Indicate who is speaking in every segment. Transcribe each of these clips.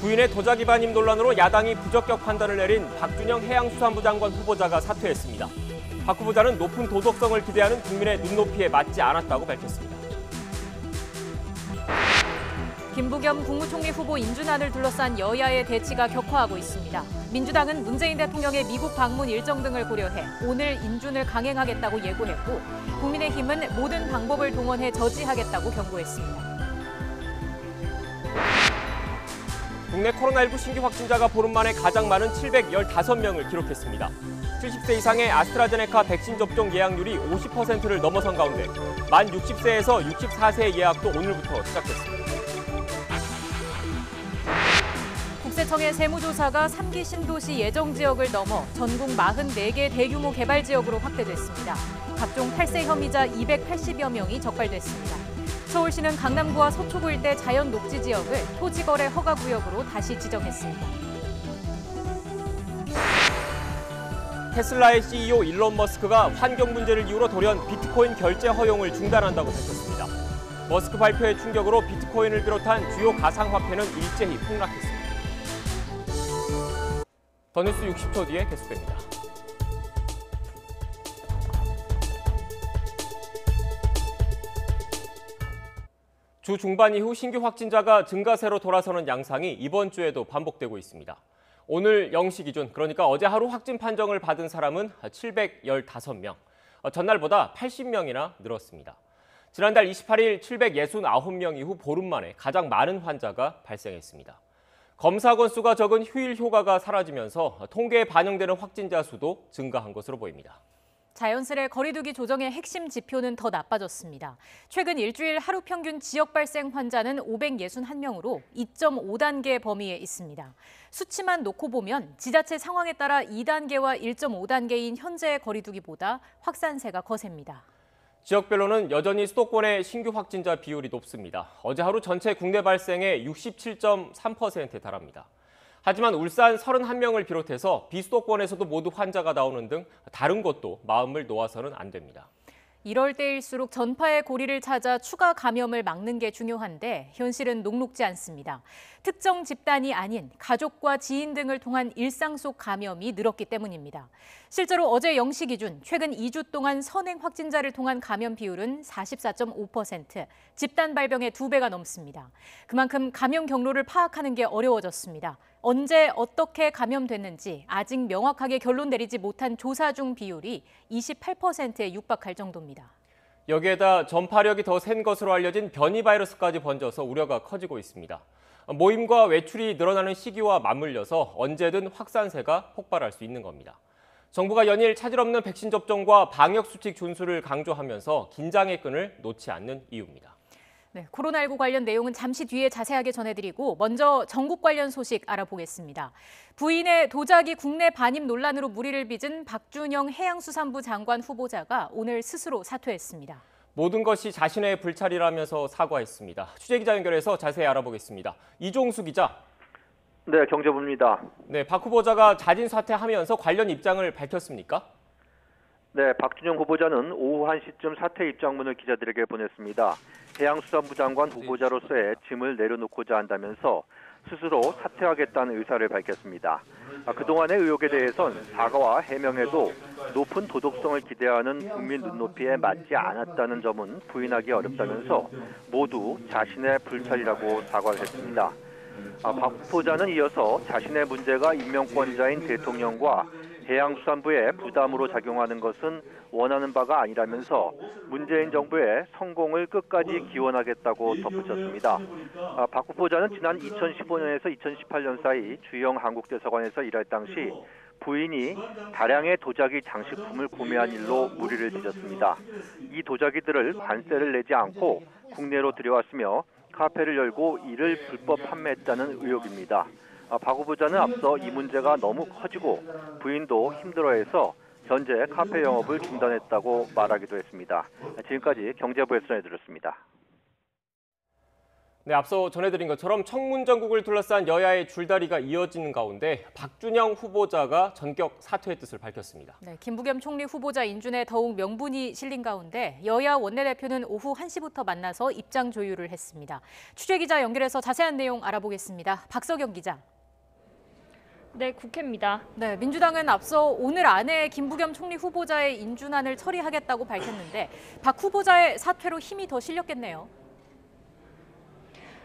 Speaker 1: 부인의 도자기 반입 논란으로 야당이 부적격 판단을 내린 박준영 해양수산부 장관 후보자가 사퇴했습니다. 박 후보자는 높은 도덕성을 기대하는 국민의 눈높이에 맞지 않았다고 밝혔습니다.
Speaker 2: 김부겸 국무총리 후보 인준안을 둘러싼 여야의 대치가 격화하고 있습니다. 민주당은 문재인 대통령의 미국 방문 일정 등을 고려해 오늘 인준을 강행하겠다고 예고했고, 국민의힘은 모든 방법을 동원해 저지하겠다고 경고했습니다.
Speaker 1: 국내 코로나19 신규 확진자가 보름 만에 가장 많은 715명을 기록했습니다. 70세 이상의 아스트라제네카 백신 접종 예약률이 50%를 넘어선 가운데 만 60세에서 64세 예약도 오늘부터 시작됐습니다.
Speaker 2: 국세청의 세무조사가 3기 신도시 예정 지역을 넘어 전국 44개 대규모 개발 지역으로 확대됐습니다. 각종 탈세 혐의자 280여 명이 적발됐습니다. 서울시는 강남구와 서초구 일대 자연 녹지 지역을 토지거래 허가 구역으로 다시 지정했습니다.
Speaker 1: 테슬라의 CEO 일론 머스크가 환경 문제를 이유로 돌연 비트코인 결제 허용을 중단한다고 밝혔습니다. 머스크 발표의 충격으로 비트코인을 비롯한 주요 가상화폐는 일제히 폭락했습니다. 더 뉴스 60초 뒤에 계속됩니다. 주 중반 이후 신규 확진자가 증가세로 돌아서는 양상이 이번 주에도 반복되고 있습니다. 오늘 0시 기준, 그러니까 어제 하루 확진 판정을 받은 사람은 715명, 전날보다 80명이나 늘었습니다. 지난달 28일 769명 이후 보름 만에 가장 많은 환자가 발생했습니다. 검사 건수가 적은 휴일 효과가 사라지면서 통계에 반영되는 확진자 수도 증가한 것으로 보입니다.
Speaker 2: 자연스레 거리두기 조정의 핵심 지표는 더 나빠졌습니다. 최근 일주일 하루 평균 지역 발생 환자는 561명으로 2.5단계 범위에 있습니다. 수치만 놓고 보면 지자체 상황에 따라 2단계와 1.5단계인 현재의 거리두기보다 확산세가 거셉니다.
Speaker 1: 지역별로는 여전히 수도권의 신규 확진자 비율이 높습니다. 어제 하루 전체 국내 발생의 67.3%에 달합니다. 하지만 울산 31명을 비롯해서 비수도권에서도 모두 환자가 나오는 등 다른 곳도 마음을 놓아서는 안 됩니다.
Speaker 2: 이럴 때일수록 전파의 고리를 찾아 추가 감염을 막는 게 중요한데 현실은 녹록지 않습니다. 특정 집단이 아닌 가족과 지인 등을 통한 일상 속 감염이 늘었기 때문입니다. 실제로 어제 0시 기준 최근 2주 동안 선행 확진자를 통한 감염 비율은 44.5%, 집단 발병의 2배가 넘습니다. 그만큼 감염 경로를 파악하는 게 어려워졌습니다. 언제 어떻게 감염됐는지 아직 명확하게 결론 내리지 못한 조사 중 비율이 28%에 육박할 정도입니다.
Speaker 1: 여기에다 전파력이 더 센 것으로 알려진 변이 바이러스까지 번져서 우려가 커지고 있습니다. 모임과 외출이 늘어나는 시기와 맞물려서 언제든 확산세가 폭발할 수 있는 겁니다. 정부가 연일 차질 없는 백신 접종과 방역 수칙 준수를 강조하면서 긴장의 끈을 놓지 않는 이유입니다.
Speaker 2: 네, 코로나19 관련 내용은 잠시 뒤에 자세하게 전해드리고 먼저 전국 관련 소식 알아보겠습니다. 부인의 도자기 국내 반입 논란으로 물의를 빚은 박준영 해양수산부 장관 후보자가 오늘 스스로 사퇴했습니다.
Speaker 1: 모든 것이 자신의 불찰이라면서 사과했습니다. 취재기자 연결해서 자세히 알아보겠습니다. 이종수 기자.
Speaker 3: 네, 경제부입니다.
Speaker 1: 네, 박 후보자가 자진 사퇴하면서 관련 입장을 밝혔습니까?
Speaker 3: 네, 박준영 후보자는 오후 1시쯤 사퇴 입장문을 기자들에게 보냈습니다. 해양수산부 장관 후보자로서의 짐을 내려놓고자 한다면서 스스로 사퇴하겠다는 의사를 밝혔습니다. 그동안의 의혹에 대해선 사과와 해명에도 높은 도덕성을 기대하는 국민 눈높이에 맞지 않았다는 점은 부인하기 어렵다면서 모두 자신의 불찰이라고 사과를 했습니다. 박 후보자는 이어서 자신의 문제가 임명권자인 대통령과 해양수산부의 부담으로 작용하는 것은 원하는 바가 아니라면서 문재인 정부의 성공을 끝까지 기원하겠다고 덧붙였습니다. 박 후보자는 지난 2015년에서 2018년 사이 주영 한국대사관에서 일할 당시 부인이 다량의 도자기 장식품을 구매한 일로 물의를 빚었습니다. 이 도자기들을 관세를 내지 않고 국내로 들여왔으며 카페를 열고 이를 불법 판매했다는 의혹입니다. 박 후보자는 앞서 이 문제가 너무 커지고 부인도 힘들어해서 현재 카페 영업을 중단했다고 말하기도 했습니다. 지금까지 경제부에서 전해드렸습니다.
Speaker 1: 네, 앞서 전해드린 것처럼 청문 정국을 둘러싼 여야의 줄다리가 이어지는 가운데 박준영 후보자가 전격 사퇴의 뜻을 밝혔습니다.
Speaker 2: 네, 김부겸 총리 후보자 인준에 더욱 명분이 실린 가운데 여야 원내대표는 오후 1시부터 만나서 입장 조율을 했습니다. 취재기자 연결해서 자세한 내용 알아보겠습니다. 박석영 기자.
Speaker 4: 네, 국회입니다.
Speaker 2: 네, 민주당은 앞서 오늘 안에 김부겸 총리 후보자의 인준안을 처리하겠다고 밝혔는데 박 후보자의 사퇴로 힘이 더 실렸겠네요.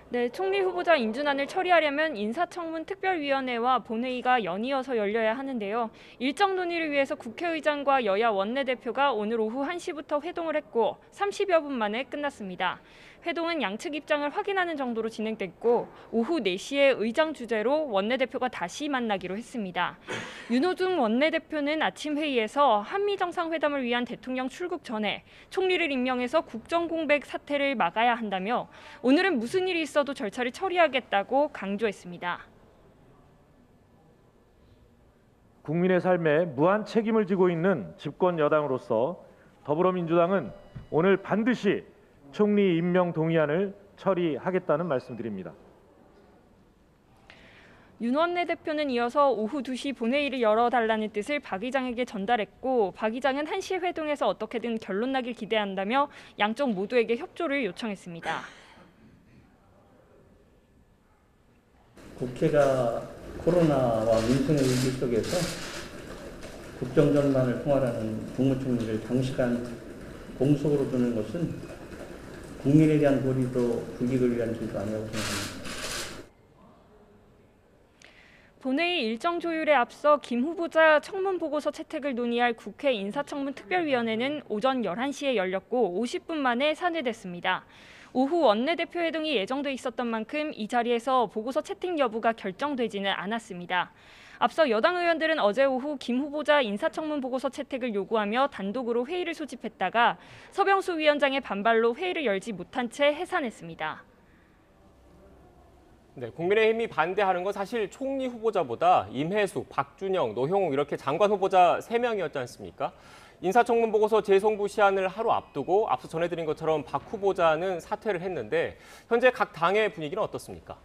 Speaker 4: 네, 총리 후보자 인준안을 처리하려면 인사청문 특별위원회와 본회의가 연이어서 열려야 하는데요. 일정 논의를 위해서 국회의장과 여야 원내대표가 오늘 오후 1시부터 회동을 했고 30여 분 만에 끝났습니다. 회동은 양측 입장을 확인하는 정도로 진행됐고 오후 4시에 의장 주재로 원내대표가 다시 만나기로 했습니다. 윤호중 원내대표는 아침 회의에서 한미정상회담을 위한 대통령 출국 전에 총리를 임명해서 국정공백 사태를 막아야 한다며 오늘은 무슨 일이 있어도 절차를 처리하겠다고 강조했습니다.
Speaker 5: 국민의 삶에 무한 책임을 지고 있는 집권 여당으로서 더불어민주당은 오늘 반드시 총리 임명 동의안을 처리하겠다는 말씀드립니다.
Speaker 4: 윤 원내대표는 이어서 오후 2시 본회의를 열어달라는 뜻을 박 의장에게 전달했고 박 의장은 1시 회동에서 어떻게든 결론 나길 기대한다며 양쪽 모두에게 협조를 요청했습니다.
Speaker 6: 국회가 코로나와 민생의 위기 속에서 국정 전반을 통할하는 국무총리를 장시간 공석으로 두는 것은 국민에 대한 도리도 국익을 위한 길도 아니라고 생각합니다.
Speaker 4: 본회의 일정 조율에 앞서 김 후보자 청문 보고서 채택을 논의할 국회 인사청문 특별위원회는 오전 11시에 열렸고 50분 만에 산회됐습니다. 오후 원내대표 회동이 예정돼 있었던 만큼 이 자리에서 보고서 채택 여부가 결정되지는 않았습니다. 앞서 여당 의원들은 어제 오후 김 후보자 인사청문 보고서 채택을 요구하며 단독으로 회의를 소집했다가 서병수 위원장의 반발로 회의를 열지 못한 채 해산했습니다.
Speaker 1: 네, 국민의힘이 반대하는 건 사실 총리 후보자보다 임혜숙, 박준영, 노형욱 이렇게 장관 후보자 3명이었지 않습니까? 인사청문 보고서 재송부 시한을 하루 앞두고 앞서 전해드린 것처럼 박 후보자는 사퇴를 했는데 현재 각 당의 분위기는 어떻습니까?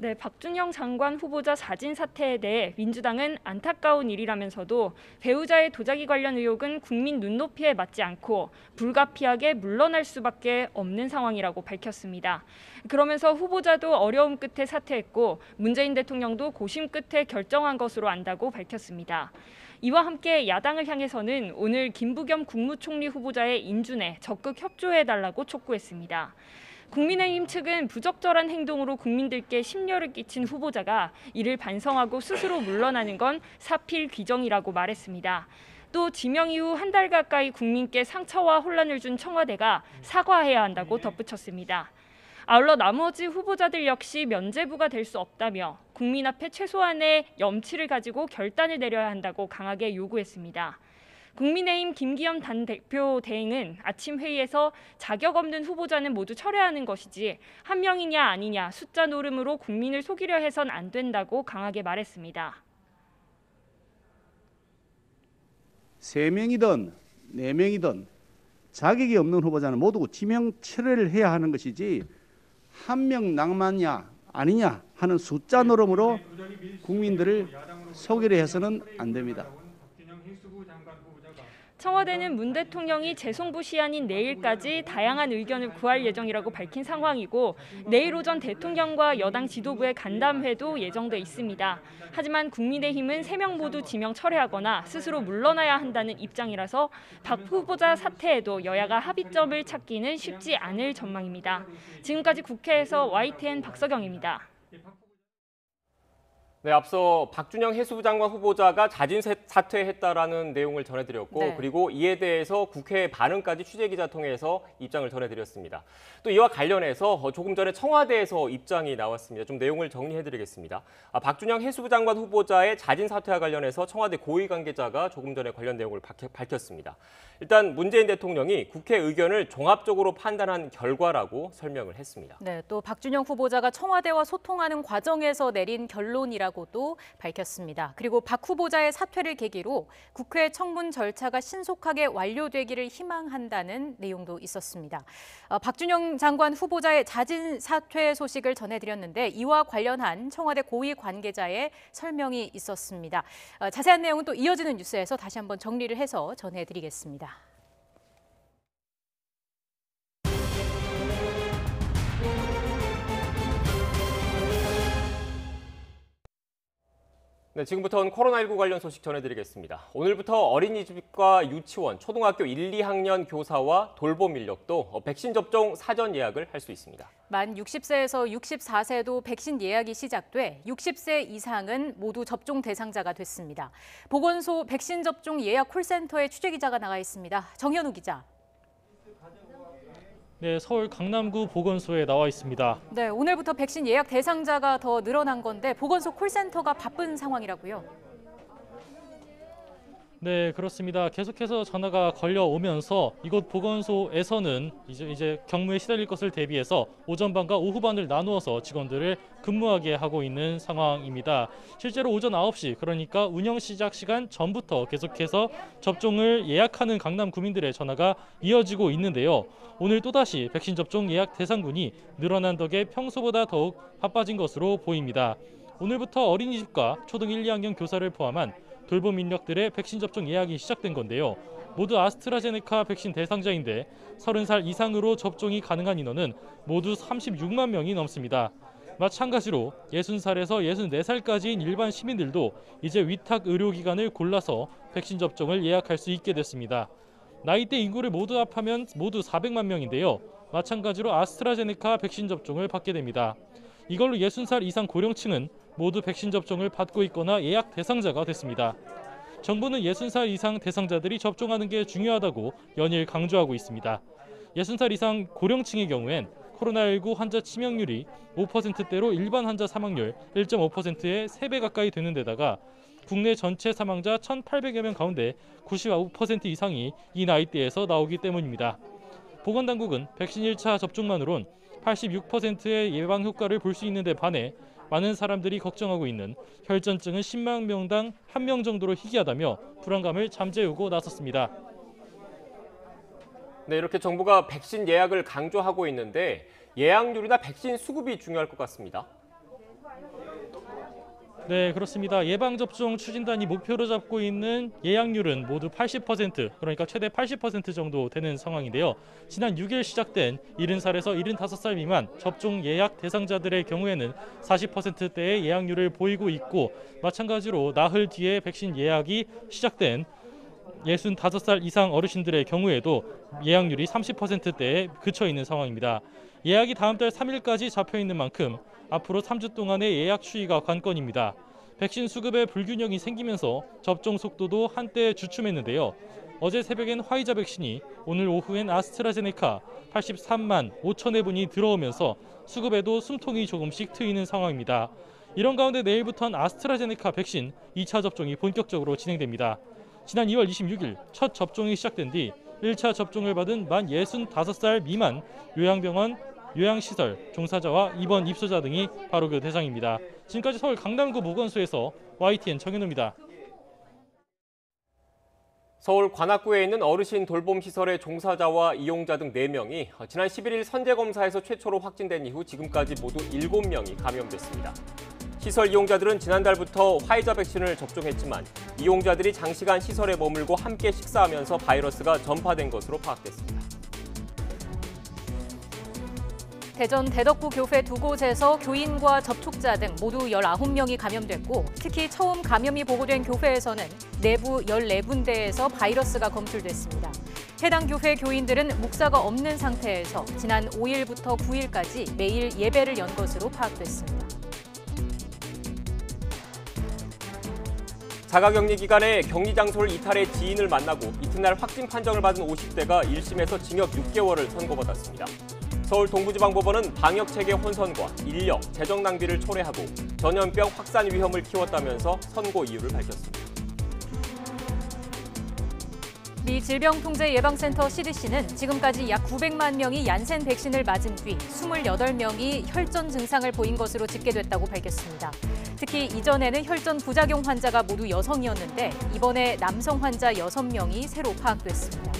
Speaker 4: 네, 박준영 장관 후보자 사진 사태에 대해 민주당은 안타까운 일이라면서도 배우자의 도자기 관련 의혹은 국민 눈높이에 맞지 않고 불가피하게 물러날 수밖에 없는 상황이라고 밝혔습니다. 그러면서 후보자도 어려움 끝에 사퇴했고 문재인 대통령도 고심 끝에 결정한 것으로 안다고 밝혔습니다. 이와 함께 야당을 향해서는 오늘 김부겸 국무총리 후보자의 인준에 적극 협조해달라고 촉구했습니다. 국민의힘 측은 부적절한 행동으로 국민들께 심려를 끼친 후보자가 이를 반성하고 스스로 물러나는 건 사필 귀정이라고 말했습니다. 또 지명 이후 한 달 가까이 국민께 상처와 혼란을 준 청와대가 사과해야 한다고 덧붙였습니다. 아울러 나머지 후보자들 역시 면죄부가 될 수 없다며 국민 앞에 최소한의 염치를 가지고 결단을 내려야 한다고 강하게 요구했습니다. 국민의힘 김기현 당대표 대행은 아침 회의에서 자격 없는 후보자는 모두 철회하는 것이지 한 명이냐 아니냐 숫자 노름으로 국민을 속이려 해선 안 된다고 강하게 말했습니다.
Speaker 7: 3명이든 4명이든 자격이 없는 후보자는 모두 지명 철회를 해야 하는 것이지 한 명 낭만이냐 아니냐 하는 숫자 노름으로 국민들을 속이려 해서는 안 됩니다.
Speaker 4: 청와대는 문 대통령이 재송부 시한인 내일까지 다양한 의견을 구할 예정이라고 밝힌 상황이고 내일 오전 대통령과 여당 지도부의 간담회도 예정돼 있습니다. 하지만 국민의힘은 3명 모두 지명 철회하거나 스스로 물러나야 한다는 입장이라서 박 후보자 사퇴에도 여야가 합의점을 찾기는 쉽지 않을 전망입니다. 지금까지 국회에서 YTN 박서경입니다.
Speaker 1: 네, 앞서 박준영 해수부 장관 후보자가 자진 사퇴했다라는 내용을 전해드렸고
Speaker 2: 네.
Speaker 1: 그리고 이에 대해서 국회 반응까지 취재기자 통해서 입장을 전해드렸습니다. 또 이와 관련해서 조금 전에 청와대에서 입장이 나왔습니다. 좀 내용을 정리해드리겠습니다. 박준영 해수부 장관 후보자의 자진 사퇴와 관련해서 청와대 고위 관계자가 조금 전에 관련 내용을 밝혔습니다. 일단 문재인 대통령이 국회 의견을 종합적으로 판단한 결과라고 설명을 했습니다.
Speaker 2: 네, 또 박준영 후보자가 청와대와 소통하는 과정에서 내린 결론이라고 있다고도 밝혔습니다. 그리고 박 후보자의 사퇴를 계기로 국회 청문 절차가 신속하게 완료되기를 희망한다는 내용도 있었습니다. 박준영 장관 후보자의 자진 사퇴 소식을 전해드렸는데 이와 관련한 청와대 고위 관계자의 설명이 있었습니다. 자세한 내용은 또 이어지는 뉴스에서 다시 한번 정리를 해서 전해드리겠습니다.
Speaker 1: 네, 지금부터는 코로나19 관련 소식 전해드리겠습니다. 오늘부터 어린이집과 유치원, 초등학교 1, 2학년 교사와 돌봄 인력도 백신 접종 사전 예약을 할 수 있습니다.
Speaker 2: 만 60세에서 64세도 백신 예약이 시작돼 60세 이상은 모두 접종 대상자가 됐습니다. 보건소 백신 접종 예약 콜센터에 취재기자가 나가 있습니다. 정현우 기자.
Speaker 8: 네, 서울 강남구 보건소에 나와 있습니다.
Speaker 2: 네, 오늘부터 백신 예약 대상자가 더 늘어난 건데 보건소 콜센터가 바쁜 상황이라고요.
Speaker 8: 네, 그렇습니다. 계속해서 전화가 걸려오면서 이곳 보건소에서는 이제 경무에 시달릴 것을 대비해서 오전반과 오후반을 나누어서 직원들을 근무하게 하고 있는 상황입니다. 실제로 오전 9시, 그러니까 운영 시작 시간 전부터 계속해서 접종을 예약하는 강남 구민들의 전화가 이어지고 있는데요. 오늘 또다시 백신 접종 예약 대상군이 늘어난 덕에 평소보다 더욱 바빠진 것으로 보입니다. 오늘부터 어린이집과 초등 1, 2학년 교사를 포함한 돌봄 인력들의 백신 접종 예약이 시작된 건데요. 모두 아스트라제네카 백신 대상자인데 30살 이상으로 접종이 가능한 인원은 모두 36만 명이 넘습니다. 마찬가지로 60살에서 64살까지인 일반 시민들도 이제 위탁 의료기관을 골라서 백신 접종을 예약할 수 있게 됐습니다. 나이대 인구를 모두 합하면 모두 400만 명인데요. 마찬가지로 아스트라제네카 백신 접종을 받게 됩니다. 이걸로 60살 이상 고령층은 모두 백신 접종을 받고 있거나 예약 대상자가 됐습니다. 정부는 60살 이상 대상자들이 접종하는 게 중요하다고 연일 강조하고 있습니다. 60살 이상 고령층의 경우엔 코로나19 환자 치명률이 5%대로 일반 환자 사망률 1.5%의 3배 가까이 되는 데다가 국내 전체 사망자 1,800여 명 가운데 95% 이상이 이 나이대에서 나오기 때문입니다. 보건당국은 백신 1차 접종만으론 86%의 예방 효과를 볼 수 있는 데 반해 많은 사람들이 걱정하고 있는 혈전증은 10만 명당 1명 정도로 희귀하다며 불안감을 잠재우고 나섰습니다.
Speaker 1: 네, 이렇게 정부가 백신 예약을 강조하고 있는데 예약률이나 백신 수급이 중요할 것 같습니다.
Speaker 8: 네, 그렇습니다. 예방접종 추진단이 목표로 잡고 있는 예약률은 모두 80%, 그러니까 최대 80% 정도 되는 상황인데요. 지난 6일 시작된 70살에서 75살 미만 접종 예약 대상자들의 경우에는 40%대의 예약률을 보이고 있고, 마찬가지로 나흘 뒤에 백신 예약이 시작된 65살 이상 어르신들의 경우에도 예약률이 30%대에 그쳐 있는 상황입니다. 예약이 다음 달 3일까지 잡혀 있는 만큼 앞으로 3주 동안의 예약 추이가 관건입니다. 백신 수급에 불균형이 생기면서 접종 속도도 한때 주춤했는데요. 어제 새벽엔 화이자 백신이, 오늘 오후엔 아스트라제네카 83만 5천 회분이 들어오면서 수급에도 숨통이 조금씩 트이는 상황입니다. 이런 가운데 내일부터는 아스트라제네카 백신 2차 접종이 본격적으로 진행됩니다. 지난 2월 26일 첫 접종이 시작된 뒤 1차 접종을 받은 만 65살 미만 요양병원, 요양시설 종사자와 입원 입소자 등이 바로 그 대상입니다. 지금까지 서울 강남구 보건소에서 YTN 정현우입니다.
Speaker 1: 서울 관악구에 있는 어르신 돌봄 시설의 종사자와 이용자 등 4명이 지난 11일 선제검사에서 최초로 확진된 이후 지금까지 모두 7명이 감염됐습니다. 시설 이용자들은 지난달부터 화이자 백신을 접종했지만 이용자들이 장시간 시설에 머물고 함께 식사하면서 바이러스가 전파된 것으로 파악됐습니다.
Speaker 2: 대전 대덕구 교회 2곳에서 교인과 접촉자 등 모두 19명이 감염됐고, 특히 처음 감염이 보고된 교회에서는 내부 14군데에서 바이러스가 검출됐습니다. 해당 교회 교인들은 목사가 없는 상태에서 지난 5일부터 9일까지 매일 예배를 연 것으로 파악됐습니다.
Speaker 1: 자가격리 기간에 격리 장소를 이탈해 지인을 만나고 이튿날 확진 판정을 받은 50대가 1심에서 징역 6개월을 선고받았습니다. 서울 동부지방법원은 방역체계 혼선과 인력, 재정 낭비를 초래하고 전염병 확산 위험을 키웠다면서 선고 이유를 밝혔습니다.
Speaker 2: 미 질병통제예방센터 CDC는 지금까지 약 900만 명이 얀센 백신을 맞은 뒤 28명이 혈전 증상을 보인 것으로 집계됐다고 밝혔습니다. 특히 이전에는 혈전 부작용 환자가 모두 여성이었는데 이번에 남성 환자 6명이 새로 파악됐습니다.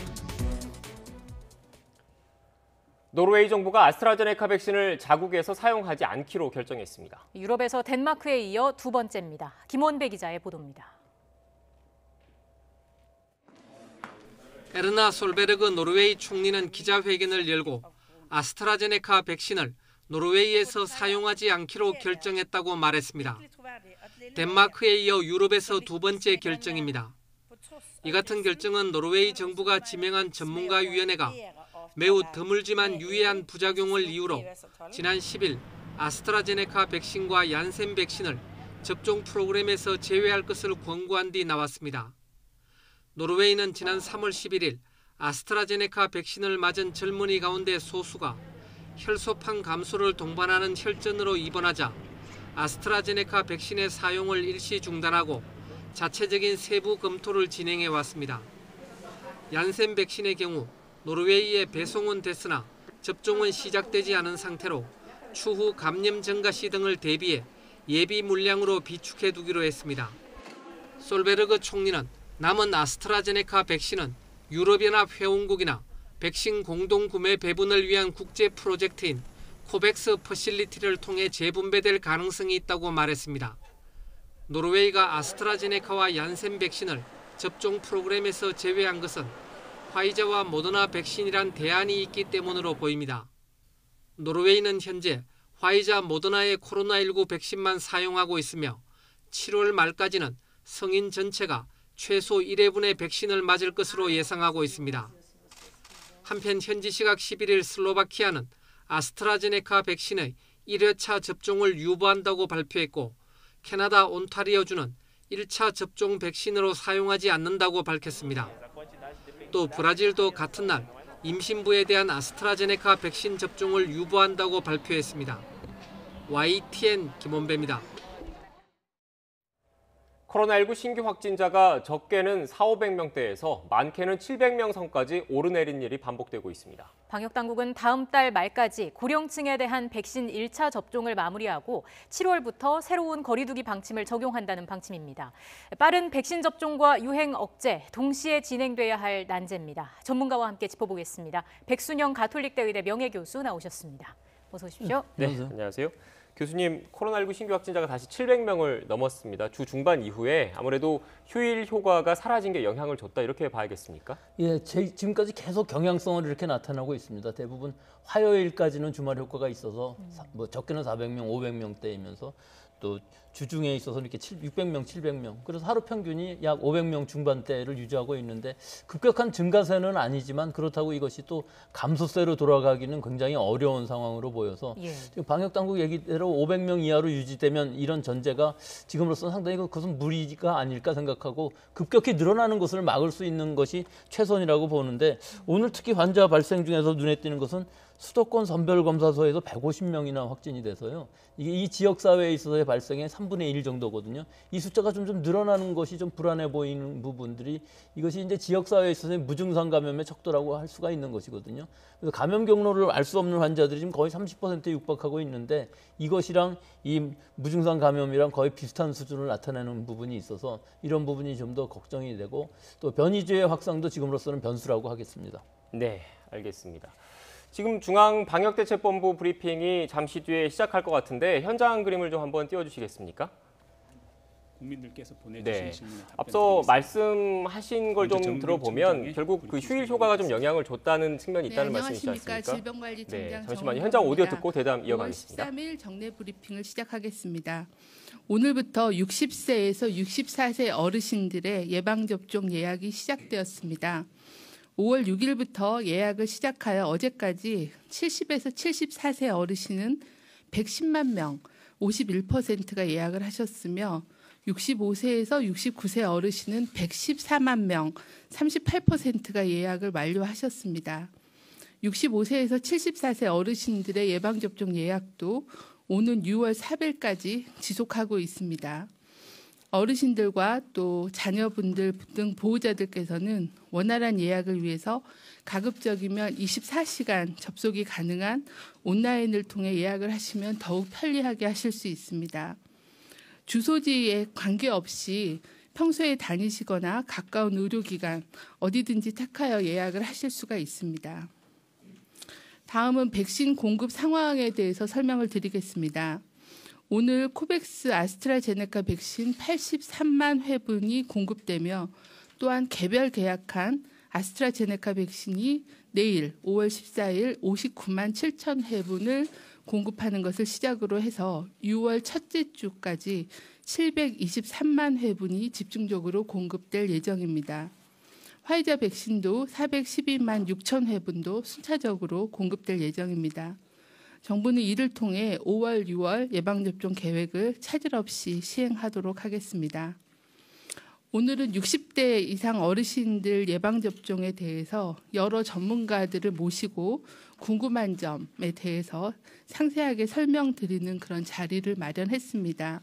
Speaker 1: 노르웨이 정부가 아스트라제네카 백신을 자국에서 사용하지 않기로 결정했습니다.
Speaker 2: 유럽에서 덴마크에 이어 두 번째입니다. 김원배 기자의 보도입니다.
Speaker 9: 에르나 솔베르그 노르웨이 총리는 기자회견을 열고 아스트라제네카 백신을 노르웨이에서 사용하지 않기로 결정했다고 말했습니다. 덴마크에 이어 유럽에서 두 번째 결정입니다. 이 같은 결정은 노르웨이 정부가 지명한 전문가위원회가 매우 드물지만 유의한 부작용을 이유로 지난 10일 아스트라제네카 백신과 얀센 백신을 접종 프로그램에서 제외할 것을 권고한 뒤 나왔습니다. 노르웨이는 지난 3월 11일 아스트라제네카 백신을 맞은 젊은이 가운데 소수가 혈소판 감소를 동반하는 혈전으로 입원하자 아스트라제네카 백신의 사용을 일시 중단하고 자체적인 세부 검토를 진행해 왔습니다. 얀센 백신의 경우 노르웨이에 배송은 됐으나 접종은 시작되지 않은 상태로 추후 감염 증가 시 등을 대비해 예비 물량으로 비축해 두기로 했습니다. 솔베르그 총리는 남은 아스트라제네카 백신은 유럽연합 회원국이나 백신 공동구매 배분을 위한 국제 프로젝트인 코백스 퍼실리티를 통해 재분배될 가능성이 있다고 말했습니다. 노르웨이가 아스트라제네카와 얀센 백신을 접종 프로그램에서 제외한 것은 화이자와 모더나 백신이란 대안이 있기 때문으로 보입니다. 노르웨이는 현재 화이자 모더나의 코로나19 백신만 사용하고 있으며 7월 말까지는 성인 전체가 최소 1회분의 백신을 맞을 것으로 예상하고 있습니다. 한편 현지 시각 11일 슬로바키아는 아스트라제네카 백신의 1회차 접종을 유보한다고 발표했고 캐나다 온타리오주는 1차 접종 백신으로 사용하지 않는다고 밝혔습니다. 또 브라질도 같은 날 임신부에 대한 아스트라제네카 백신 접종을 유보한다고 발표했습니다. YTN 김원배입니다.
Speaker 1: 코로나19 신규 확진자가 적게는 4,500명대에서 많게는 700명 선까지 오르내린 일이 반복되고 있습니다.
Speaker 2: 방역당국은 다음 달 말까지 고령층에 대한 백신 1차 접종을 마무리하고 7월부터 새로운 거리두기 방침을 적용한다는 방침입니다. 빠른 백신 접종과 유행 억제, 동시에 진행돼야 할 난제입니다. 전문가와 함께 짚어보겠습니다. 백순영 가톨릭대 의대 명예교수 나오셨습니다. 어서 오십시오.
Speaker 1: 네, 안녕하세요. 교수님, 코로나19 신규 확진자가 다시 700명을 넘었습니다. 주 중반 이후에 아무래도 휴일 효과가 사라진 게 영향을 줬다 이렇게 봐야겠습니까?
Speaker 10: 예, 지금까지 계속 경향성을 이렇게 나타나고 있습니다. 대부분 화요일까지는 주말 효과가 있어서 뭐 적게는 400명, 500명대이면서 또 주중에 있어서 이렇게 600명, 700명. 그래서 하루 평균이 약 500명 중반대를 유지하고 있는데 급격한 증가세는 아니지만 그렇다고 이것이 또 감소세로 돌아가기는 굉장히 어려운 상황으로 보여서 지금 방역당국 얘기대로 500명 이하로 유지되면 이런 전제가 지금으로서는 상당히 그것은 무리가 아닐까 생각하고 급격히 늘어나는 것을 막을 수 있는 것이 최선이라고 보는데 오늘 특히 환자 발생 중에서 눈에 띄는 것은 수도권 선별검사소에서 150명이나 확진이 돼서요. 이게 이 지역사회에 있어서의 발생의 3분의 1 정도거든요. 이 숫자가 좀 늘어나는 것이 좀 불안해 보이는 부분들이 이것이 이제 지역사회에 있어서의 무증상 감염의 척도라고 할 수가 있는 것이거든요. 그래서 감염 경로를 알 수 없는 환자들이 지금 거의 30%에 육박하고 있는데 이것이랑 이 무증상 감염이랑 거의 비슷한 수준을 나타내는 부분이 있어서 이런 부분이 좀 더 걱정이 되고 또 변이주의 확산도 지금으로서는 변수라고 하겠습니다.
Speaker 1: 네, 알겠습니다. 지금 중앙방역대책본부 브리핑이 잠시 뒤에 시작할 것 같은데 현장 그림을 좀 한번 띄워주시겠습니까?
Speaker 11: 국민들께서 보내주신 질문에
Speaker 1: 앞서 말씀하신 걸 좀 들어보면 결국 그 휴일 효과가 좀 영향을 줬다는 측면이 있다는 말씀이지 않습니까?
Speaker 12: 질병관리청장
Speaker 1: 잠시만요. 현장 오디오 듣고 대담 이어가겠습니다.
Speaker 12: 13일 정례 브리핑을 시작하겠습니다. 오늘부터 60세에서 64세 어르신들의 예방접종 예약이 시작되었습니다. 5월 6일부터 예약을 시작하여 어제까지 70에서 74세 어르신은 110만 명, 51%가 예약을 하셨으며 65세에서 69세 어르신은 114만 명, 38%가 예약을 완료하셨습니다. 65세에서 74세 어르신들의 예방접종 예약도 오는 6월 4일까지 지속하고 있습니다. 어르신들과 또 자녀분들 등 보호자들께서는 원활한 예약을 위해서 가급적이면 24시간 접속이 가능한 온라인을 통해 예약을 하시면 더욱 편리하게 하실 수 있습니다. 주소지에 관계없이 평소에 다니시거나 가까운 의료기관 어디든지 택하여 예약을 하실 수가 있습니다. 다음은 백신 공급 상황에 대해서 설명을 드리겠습니다. 오늘 코백스 아스트라제네카 백신 83만 회분이 공급되며 또한 개별 계약한 아스트라제네카 백신이 내일 5월 14일 59만 7천 회분을 공급하는 것을 시작으로 해서 6월 첫째 주까지 723만 회분이 집중적으로 공급될 예정입니다. 화이자 백신도 412만 6천 회분도 순차적으로 공급될 예정입니다. 정부는 이를 통해 5월, 6월 예방접종 계획을 차질 없이 시행하도록 하겠습니다. 오늘은 60대 이상 어르신들 예방접종에 대해서 여러 전문가들을 모시고 궁금한 점에 대해서 상세하게 설명드리는 그런 자리를 마련했습니다.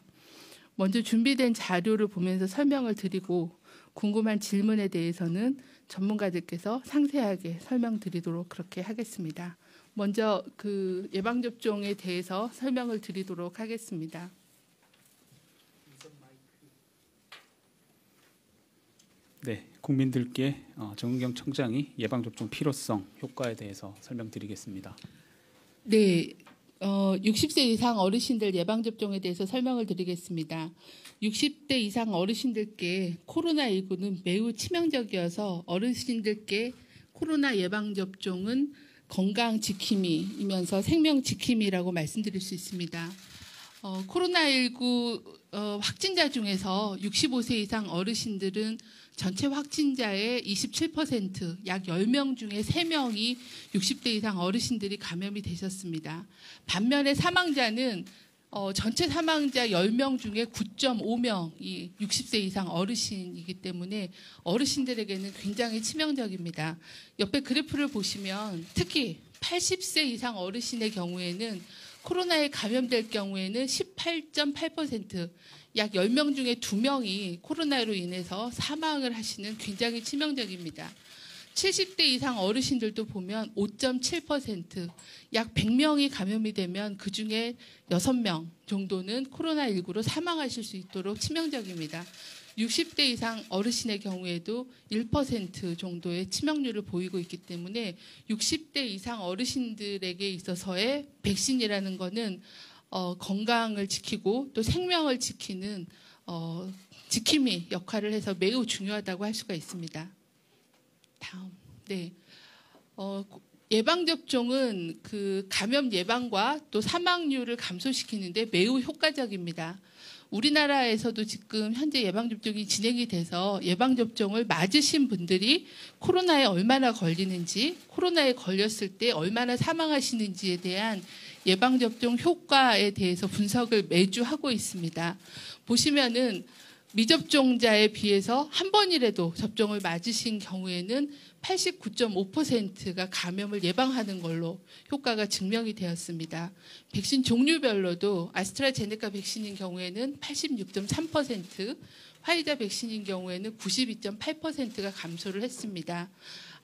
Speaker 12: 먼저 준비된 자료를 보면서 설명을 드리고 궁금한 질문에 대해서는 전문가들께서 상세하게 설명드리도록 그렇게 하겠습니다. 먼저 그 예방접종에 대해서 설명을 드리도록 하겠습니다.
Speaker 11: 네, 국민들께 정은경 청장이 예방접종 필요성, 효과에 대해서 설명드리겠습니다.
Speaker 12: 네, 60세 이상 어르신들 예방접종에 대해서 설명을 드리겠습니다. 60대 이상 어르신들께 코로나19는 매우 치명적이어서 어르신들께 코로나 예방접종은 건강 지킴이이면서 생명 지킴이라고 말씀드릴 수 있습니다. 코로나19 확진자 중에서 65세 이상 어르신들은 전체 확진자의 27%, 약 10명 중에 3명이 60대 이상 어르신들이 감염이 되셨습니다. 반면에 사망자는 전체 사망자 10명 중에 9.5명이 60세 이상 어르신이기 때문에 어르신들에게는 굉장히 치명적입니다. 옆에 그래프를 보시면 특히 80세 이상 어르신의 경우에는 코로나에 감염될 경우에는 18.8%, 약 10명 중에 2명이 코로나로 인해서 사망을 하시는 굉장히 치명적입니다. 70대 이상 어르신들도 보면 5.7%, 약 100명이 감염이 되면 그중에 6명 정도는 코로나19로 사망하실 수 있도록 치명적입니다. 60대 이상 어르신의 경우에도 1% 정도의 치명률을 보이고 있기 때문에 60대 이상 어르신들에게 있어서의 백신이라는 것은 건강을 지키고 또 생명을 지키는 지킴이 역할을 해서 매우 중요하다고 할 수가 있습니다. 다음, 네. 예방접종은 그 감염 예방과 또 사망률을 감소시키는데 매우 효과적입니다. 우리나라에서도 지금 현재 예방접종이 진행이 돼서 예방접종을 맞으신 분들이 코로나에 얼마나 걸리는지, 코로나에 걸렸을 때 얼마나 사망하시는지에 대한 예방접종 효과에 대해서 분석을 매주 하고 있습니다. 보시면은 미접종자에 비해서 한 번이라도 접종을 맞으신 경우에는 89.5%가 감염을 예방하는 걸로 효과가 증명이 되었습니다. 백신 종류별로도 아스트라제네카 백신인 경우에는 86.3%, 화이자 백신인 경우에는 92.8%가 감소를 했습니다.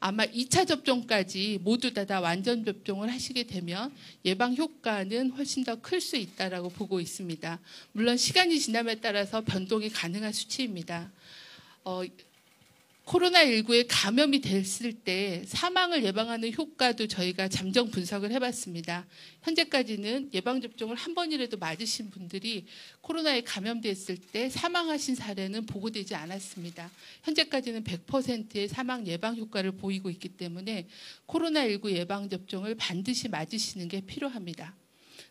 Speaker 12: 아마 2차 접종까지 모두 다 완전 접종을 하시게 되면 예방 효과는 훨씬 더 클 수 있다라고 보고 있습니다. 물론 시간이 지남에 따라서 변동이 가능한 수치입니다. 코로나19에 감염이 됐을 때 사망을 예방하는 효과도 저희가 잠정 분석을 해봤습니다. 현재까지는 예방접종을 한 번이라도 맞으신 분들이 코로나에 감염됐을 때 사망하신 사례는 보고되지 않았습니다. 현재까지는 100%의 사망 예방 효과를 보이고 있기 때문에 코로나19 예방접종을 반드시 맞으시는 게 필요합니다.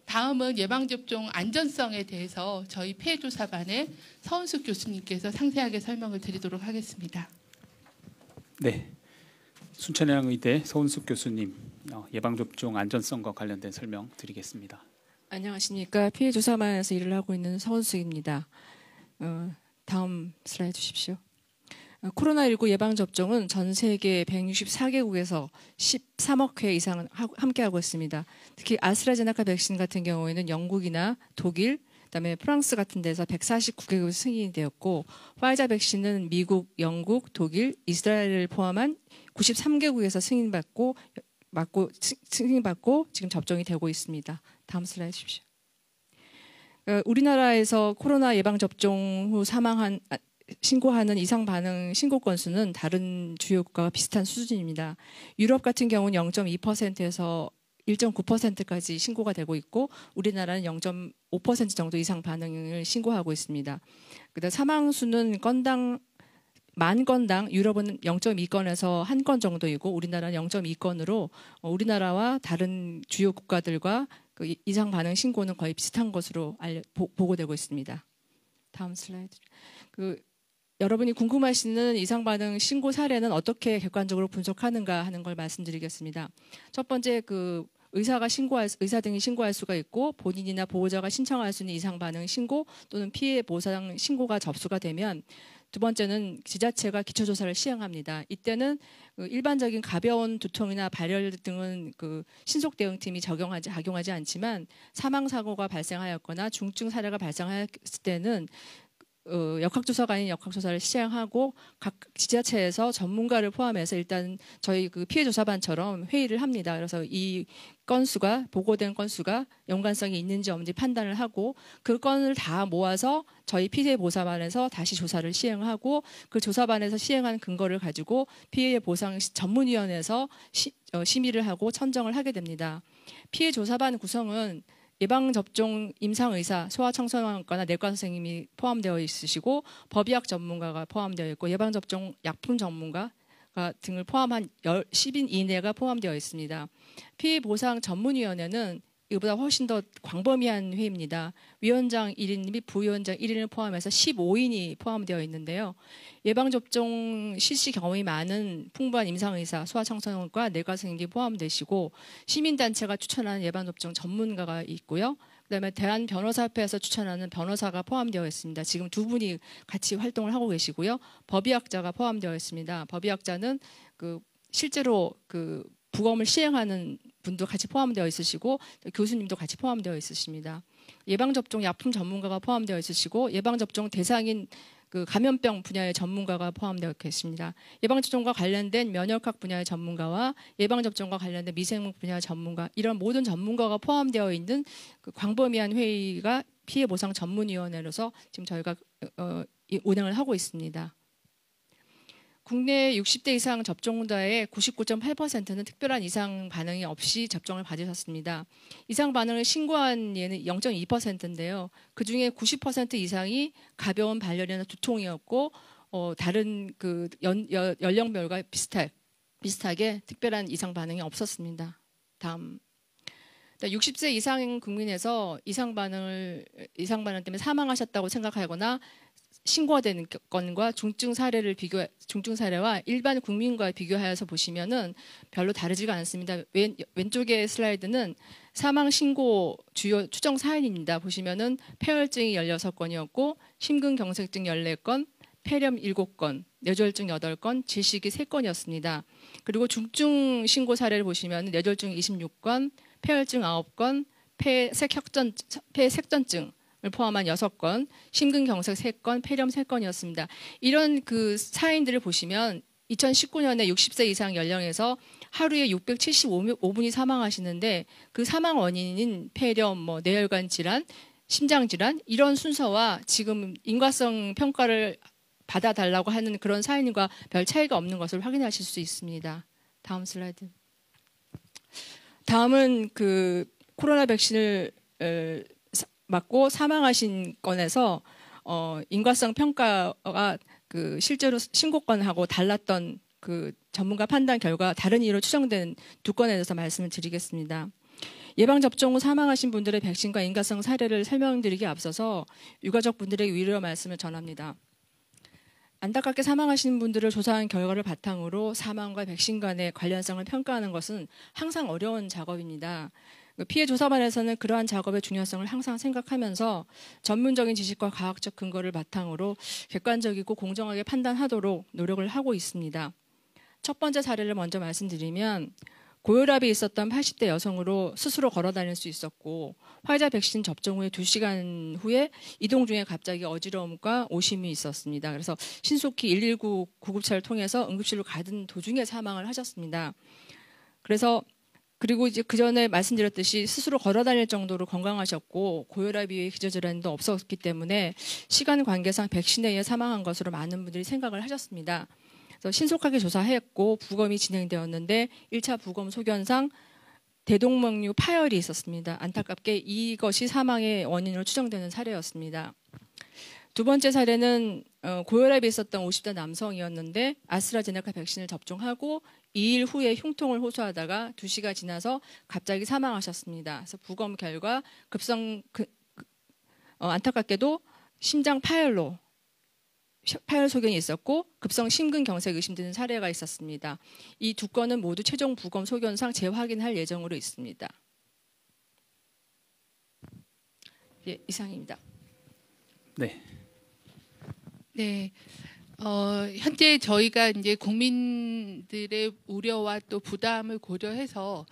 Speaker 12: 다음은 예방접종 안전성에 대해서 저희 폐조사반의 서은숙 교수님께서 상세하게 설명을 드리도록 하겠습니다.
Speaker 11: 네, 순천향의대 서은숙 교수님 예방접종 안전성과 관련된 설명 드리겠습니다.
Speaker 13: 안녕하십니까. 피해조사반에서 일을 하고 있는 서은숙입니다. 다음 슬라이드 주십시오. 코로나19 예방접종은 전 세계 164개국에서 13억 회 이상은 함께하고 있습니다. 특히 아스트라제네카 백신 같은 경우에는 영국이나 독일, 그다음에 프랑스 같은 데서 149개국 승인이 되었고 화이자 백신은 미국, 영국, 독일, 이스라엘을 포함한 93개국에서 승인받고 지금 접종이 되고 있습니다. 다음 슬라이드 주십시오. 우리나라에서 코로나 예방 접종 후 신고하는 이상 반응 신고 건수는 다른 주요 국가와 비슷한 수준입니다. 유럽 같은 경우는 0.2%에서 1.9%까지 신고가 되고 있고 우리나라는 0.5% 정도 이상 반응을 신고하고 있습니다. 그다음 사망 수는 건당 만 건당 유럽은 0.2건에서 1건 정도이고 우리나라는 0.2건으로 우리나라와 다른 주요 국가들과 그 이상 반응 신고는 거의 비슷한 것으로 보고되고 있습니다. 다음 슬라이드. 여러분이 궁금하시는 이상 반응 신고 사례는 어떻게 객관적으로 분석하는가 하는 걸 말씀드리겠습니다. 첫 번째 의사 등이 신고할 수가 있고 본인이나 보호자가 신청할 수 있는 이상 반응 신고 또는 피해 보상 신고가 접수가 되면 두 번째는 지자체가 기초조사를 시행합니다. 이때는 일반적인 가벼운 두통이나 발열 등은 신속 대응팀이 작용하지 않지만 사망 사고가 발생하였거나 중증 사례가 발생했을 때는 역학조사가 아닌 역학조사를 시행하고 각 지자체에서 전문가를 포함해서 일단 저희 피해 조사반처럼 회의를 합니다. 그래서 이 건수가 보고된 건수가 연관성이 있는지 없는지 판단을 하고 그 건을 다 모아서 저희 피해 보사반에서 다시 조사를 시행하고 그 조사반에서 시행한 근거를 가지고 피해 보상 전문위원회에서 심의를 하고 선정을 하게 됩니다. 피해 조사반 구성은 예방접종 임상의사, 소아청소년과나 내과 선생님이 포함되어 있으시고 법의학 전문가가 포함되어 있고 예방접종 약품 전문가 등을 포함한 10인 이내가 포함되어 있습니다. 피해보상 전문위원회는 이보다 훨씬 더 광범위한 회의입니다. 위원장 1인 및 부위원장 1인을 포함해서 15인이 포함되어 있는데요. 예방접종 실시 경험이 많은 풍부한 임상의사, 소아청소년과 내과 선생님이 포함되시고 시민단체가 추천하는 예방접종 전문가가 있고요. 그다음에 대한변호사협회에서 추천하는 변호사가 포함되어 있습니다. 지금 두 분이 같이 활동을 하고 계시고요. 법의학자가 포함되어 있습니다. 법의학자는 실제로 부검을 시행하는 분도 같이 포함되어 있으시고 교수님도 같이 포함되어 있으십니다. 예방접종 약품 전문가가 포함되어 있으시고 예방접종 대상인 감염병 분야의 전문가가 포함되어 있습니다. 예방접종과 관련된 면역학 분야의 전문가와 예방접종과 관련된 미생물 분야의 전문가 이런 모든 전문가가 포함되어 있는 광범위한 회의가 피해보상 전문위원회로서 지금 저희가 운영을 하고 있습니다. 국내 60대 이상 접종자의 99.8%는 특별한 이상 반응이 없이 접종을 받으셨습니다. 이상 반응을 신고한 예는 0.2%인데요. 그중에 90% 이상이 가벼운 발열이나 두통이었고 다른 연령별과 비슷하게 특별한 이상 반응이 없었습니다. 다음. 60세 이상 국민에서 이상 반응 때문에 사망하셨다고 생각하거나 신고가 되는 건과 중증 사례와 일반 국민과 비교하여서 보시면은 별로 다르지가 않습니다. 왼쪽의 슬라이드는 사망 신고 주요 추정 사인입니다. 보시면은 폐혈증이 16건이었고 심근경색증 14건, 폐렴 7건, 뇌졸중 8건, 질식이 3건이었습니다. 그리고 중증 신고 사례를 보시면 뇌졸중 26건, 폐혈증 9건, 폐색전증 을 포함한 6건, 심근경색 3건, 폐렴 3건이었습니다. 이런 사인들을 보시면 2019년에 60세 이상 연령에서 하루에 675분이 사망하시는데 그 사망 원인인 폐렴, 뇌혈관 질환, 심장 질환 이런 순서와 지금 인과성 평가를 받아달라고 하는 그런 사인과 별 차이가 없는 것을 확인하실 수 있습니다. 다음 슬라이드. 다음은 코로나 백신을 맞고 사망하신 건에서 인과성 평가가 실제로 신고건하고 달랐던 전문가 판단 결과 다른 이유로 추정된 2건에 대해서 말씀을 드리겠습니다. 예방접종 후 사망하신 분들의 백신과 인과성 사례를 설명드리기 앞서서 유가족 분들에게 위로 말씀을 전합니다. 안타깝게 사망하신 분들을 조사한 결과를 바탕으로 사망과 백신 간의 관련성을 평가하는 것은 항상 어려운 작업입니다. 피해 조사반에서는 그러한 작업의 중요성을 항상 생각하면서 전문적인 지식과 과학적 근거를 바탕으로 객관적이고 공정하게 판단하도록 노력을 하고 있습니다. 첫 번째 사례를 먼저 말씀드리면 고혈압이 있었던 80대 여성으로 스스로 걸어 다닐 수 있었고 화이자 백신 접종 후에 2시간 후에 이동 중에 갑자기 어지러움과 오심이 있었습니다. 그래서 신속히 119 구급차를 통해서 응급실로 가던 도중에 사망을 하셨습니다. 그래서 그리고 이제 그 전에 말씀드렸듯이 스스로 걸어 다닐 정도로 건강하셨고 고혈압 이외의 기저질환도 없었기 때문에 시간 관계상 백신에 의해 사망한 것으로 많은 분들이 생각을 하셨습니다. 그래서 신속하게 조사했고 부검이 진행되었는데 1차 부검 소견상 대동맥류 파열이 있었습니다. 안타깝게 이것이 사망의 원인으로 추정되는 사례였습니다. 두 번째 사례는 고혈압이 있었던 50대 남성이었는데 아스트라제네카 백신을 접종하고 2일 후에 흉통을 호소하다가 2시가 지나서 갑자기 사망하셨습니다. 그래서 부검 결과 안타깝게도 심장 파열 소견이 있었고 급성 심근경색 의심되는 사례가 있었습니다. 이 두 건은 모두 최종 부검 소견상 재확인할 예정으로 있습니다. 예, 이상입니다.
Speaker 11: 네.
Speaker 12: 네. 현재 저희가 이제 국민들의 우려와 또 부담을 고려해서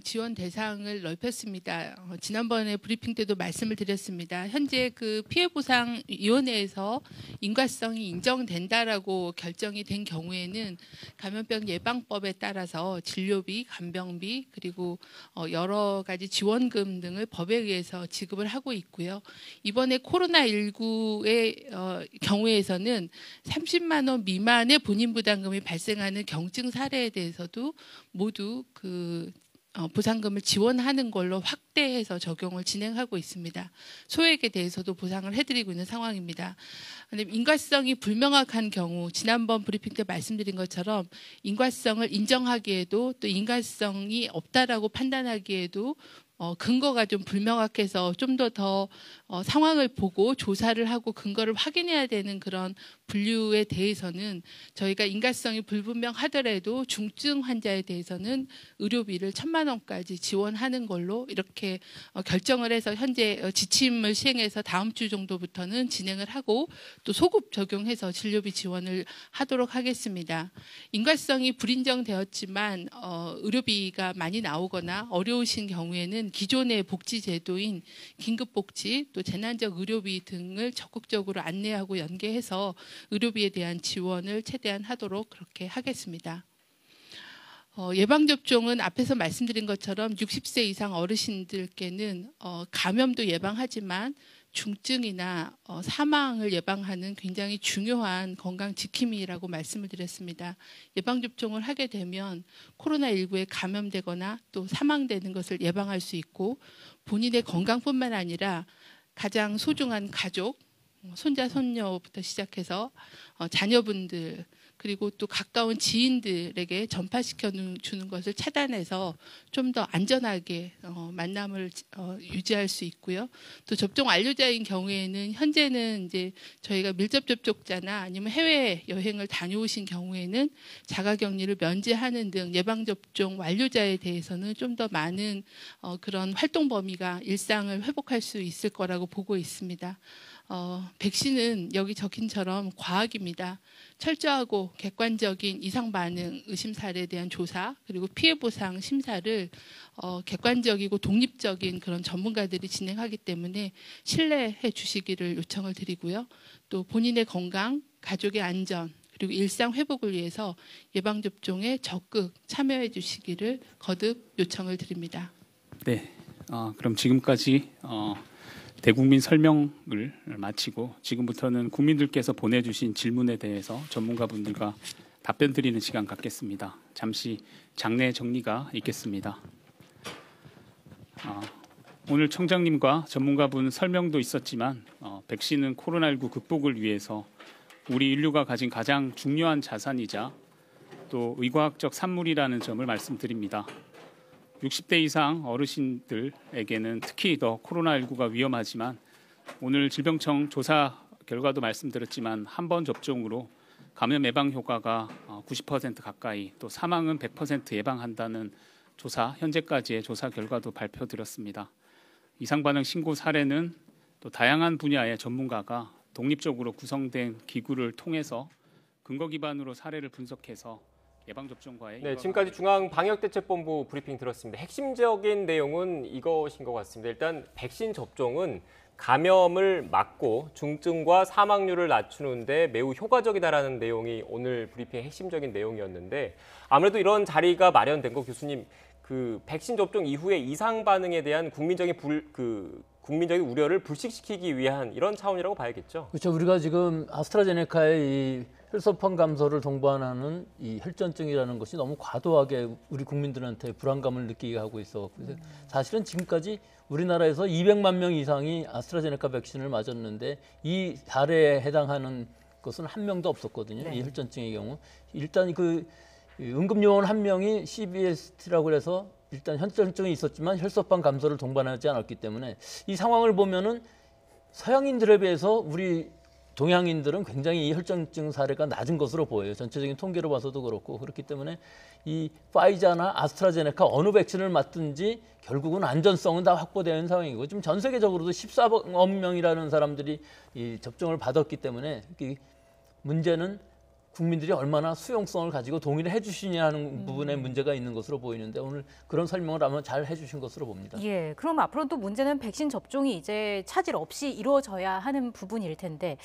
Speaker 12: 지원 대상을 넓혔습니다. 지난번에 브리핑 때도 말씀을 드렸습니다. 현재 그 피해보상위원회에서 인과성이 인정된다라고 결정이 된 경우에는 감염병 예방법에 따라서 진료비, 간병비 그리고 여러 가지 지원금 등을 법에 의해서 지급을 하고 있고요. 이번에 코로나19의 경우에서는 30만 원 미만의 본인 부담금이 발생하는 경증 사례에 대해서도 모두 보상금을 지원하는 걸로 확대해서 적용을 진행하고 있습니다. 소액에 대해서도 보상을 해드리고 있는 상황입니다. 인과성이 불명확한 경우 지난번 브리핑 때 말씀드린 것처럼 인과성을 인정하기에도 또 인과성이 없다라고 판단하기에도 근거가 좀 불명확해서 좀 더 상황을 보고 조사를 하고 근거를 확인해야 되는 그런 분류에 대해서는 저희가 인과성이 불분명하더라도 중증 환자에 대해서는 의료비를 1,000만 원까지 지원하는 걸로 이렇게 결정을 해서 현재 지침을 시행해서 다음 주 정도부터는 진행을 하고 또 소급 적용해서 진료비 지원을 하도록 하겠습니다. 인과성이 불인정되었지만 의료비가 많이 나오거나 어려우신 경우에는 기존의 복지제도인 긴급복지 또 재난적 의료비 등을 적극적으로 안내하고 연계해서 의료비에 대한 지원을 최대한 하도록 그렇게 하겠습니다. 예방접종은 앞에서 말씀드린 것처럼 60세 이상 어르신들께는 감염도 예방하지만 중증이나 사망을 예방하는 굉장히 중요한 건강 지킴이라고 말씀을 드렸습니다. 예방접종을 하게 되면 코로나19에 감염되거나 또 사망되는 것을 예방할 수 있고 본인의 건강뿐만 아니라 가장 소중한 가족, 손자, 손녀부터 시작해서 자녀분들 그리고 또 가까운 지인들에게 전파시켜 주는 것을 차단해서 좀 더 안전하게 만남을 유지할 수 있고요. 또 접종 완료자인 경우에는 현재는 이제 저희가 밀접 접촉자나 아니면 해외 여행을 다녀오신 경우에는 자가격리를 면제하는 등 예방 접종 완료자에 대해서는 좀 더 많은 그런 활동 범위가 일상을 회복할 수 있을 거라고 보고 있습니다. 백신은 여기 적힌처럼 과학입니다. 철저하고 객관적인 이상 반응, 의심 사례에 대한 조사 그리고 피해 보상 심사를 객관적이고 독립적인 그런 전문가들이 진행하기 때문에 신뢰해 주시기를 요청을 드리고요. 또 본인의 건강, 가족의 안전 그리고 일상 회복을 위해서 예방 접종에 적극 참여해 주시기를 거듭 요청을 드립니다.
Speaker 11: 네, 그럼 지금까지 대국민 설명을 마치고 지금부터는 국민들께서 보내주신 질문에 대해서 전문가분들과 답변 드리는 시간 갖겠습니다. 잠시 장내 정리가 있겠습니다. 오늘 청장님과 전문가분 설명도 있었지만 백신은 코로나19 극복을 위해서 우리 인류가 가진 가장 중요한 자산이자 또 의과학적 산물이라는 점을 말씀드립니다. 60대 이상 어르신들에게는 특히 더 코로나19가 위험하지만 오늘 질병청 조사 결과도 말씀드렸지만 한 번 접종으로 감염 예방 효과가 90% 가까이 또 사망은 100% 예방한다는 조사 현재까지의 조사 결과도 발표드렸습니다. 이상 반응 신고 사례는 또 다양한 분야의 전문가가 독립적으로 구성된 기구를 통해서 근거 기반으로 사례를 분석해서 예방접종과의
Speaker 1: 네, 지금까지 중앙방역대책본부 브리핑 들었습니다. 핵심적인 내용은 이것인 것 같습니다. 일단 백신 접종은 감염을 막고 중증과 사망률을 낮추는 데 매우 효과적이다라는 내용이 오늘 브리핑의 핵심적인 내용이었는데 아무래도 이런 자리가 마련된 거 교수님 그 백신 접종 이후에 이상 반응에 대한 국민적인 우려를 불식시키기 위한 이런 차원이라고 봐야겠죠.
Speaker 10: 그렇죠. 우리가 지금 아스트라제네카의 이 혈소판 감소를 동반하는 이 혈전증이라는 것이 너무 과도하게 우리 국민들한테 불안감을 느끼게 하고 있어. 그래서 사실은 지금까지 우리나라에서 200만 명 이상이 아스트라제네카 백신을 맞았는데 이 사례에 해당하는 것은 한 명도 없었거든요.
Speaker 2: 네.
Speaker 10: 이 혈전증의 경우. 일단 그 응급요원 한 명이 CBST라고 해서 일단 혈전증이 있었지만 혈소판 감소를 동반하지 않았기 때문에 이 상황을 보면은 서양인들에 비해서 우리 동양인들은 굉장히 이 혈전증 사례가 낮은 것으로 보여요. 전체적인 통계로 봐서도 그렇고 그렇기 때문에 이 파이자나 아스트라제네카 어느 백신을 맞든지 결국은 안전성은 다 확보되어 있는 상황이고 지금 전 세계적으로도 14억 명이라는 사람들이 이 접종을 받았기 때문에 이 문제는 국민들이 얼마나 수용성을 가지고 동의를 해주시냐 하는 부분에 문제가 있는 것으로 보이는데 오늘 그런 설명을 아마 잘 해주신 것으로 봅니다.
Speaker 2: 예, 그럼 앞으로 또 문제는 백신 접종이 이제 차질 없이 이루어져야 하는 부분일 텐데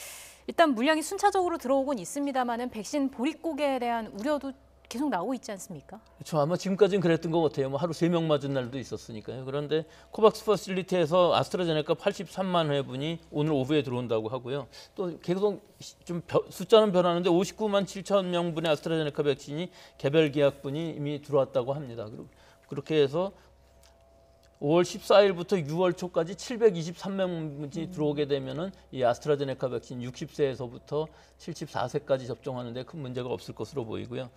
Speaker 2: 일단 물량이 순차적으로 들어오곤 있습니다만은 백신 보릿고개에 대한 우려도 계속 나오고 있지 않습니까?
Speaker 10: 그렇죠. 아마 지금까지는 그랬던 것 같아요. 뭐 하루 3명 맞은 날도 있었으니까요. 그런데 코박스 퍼실리티에서 아스트라제네카 83만 회분이 오늘 오후에 들어온다고 하고요. 또 계속 좀 숫자는 변하는데 59만 7천 명분의 아스트라제네카 백신이 개별 계약분이 이미 들어왔다고 합니다. 그렇게 해서 5월 14일부터 6월 초까지 723명분이 들어오게 되면은 이 아스트라제네카 백신 60세에서부터 74세까지 접종하는데 큰 문제가 없을 것으로 보이고요.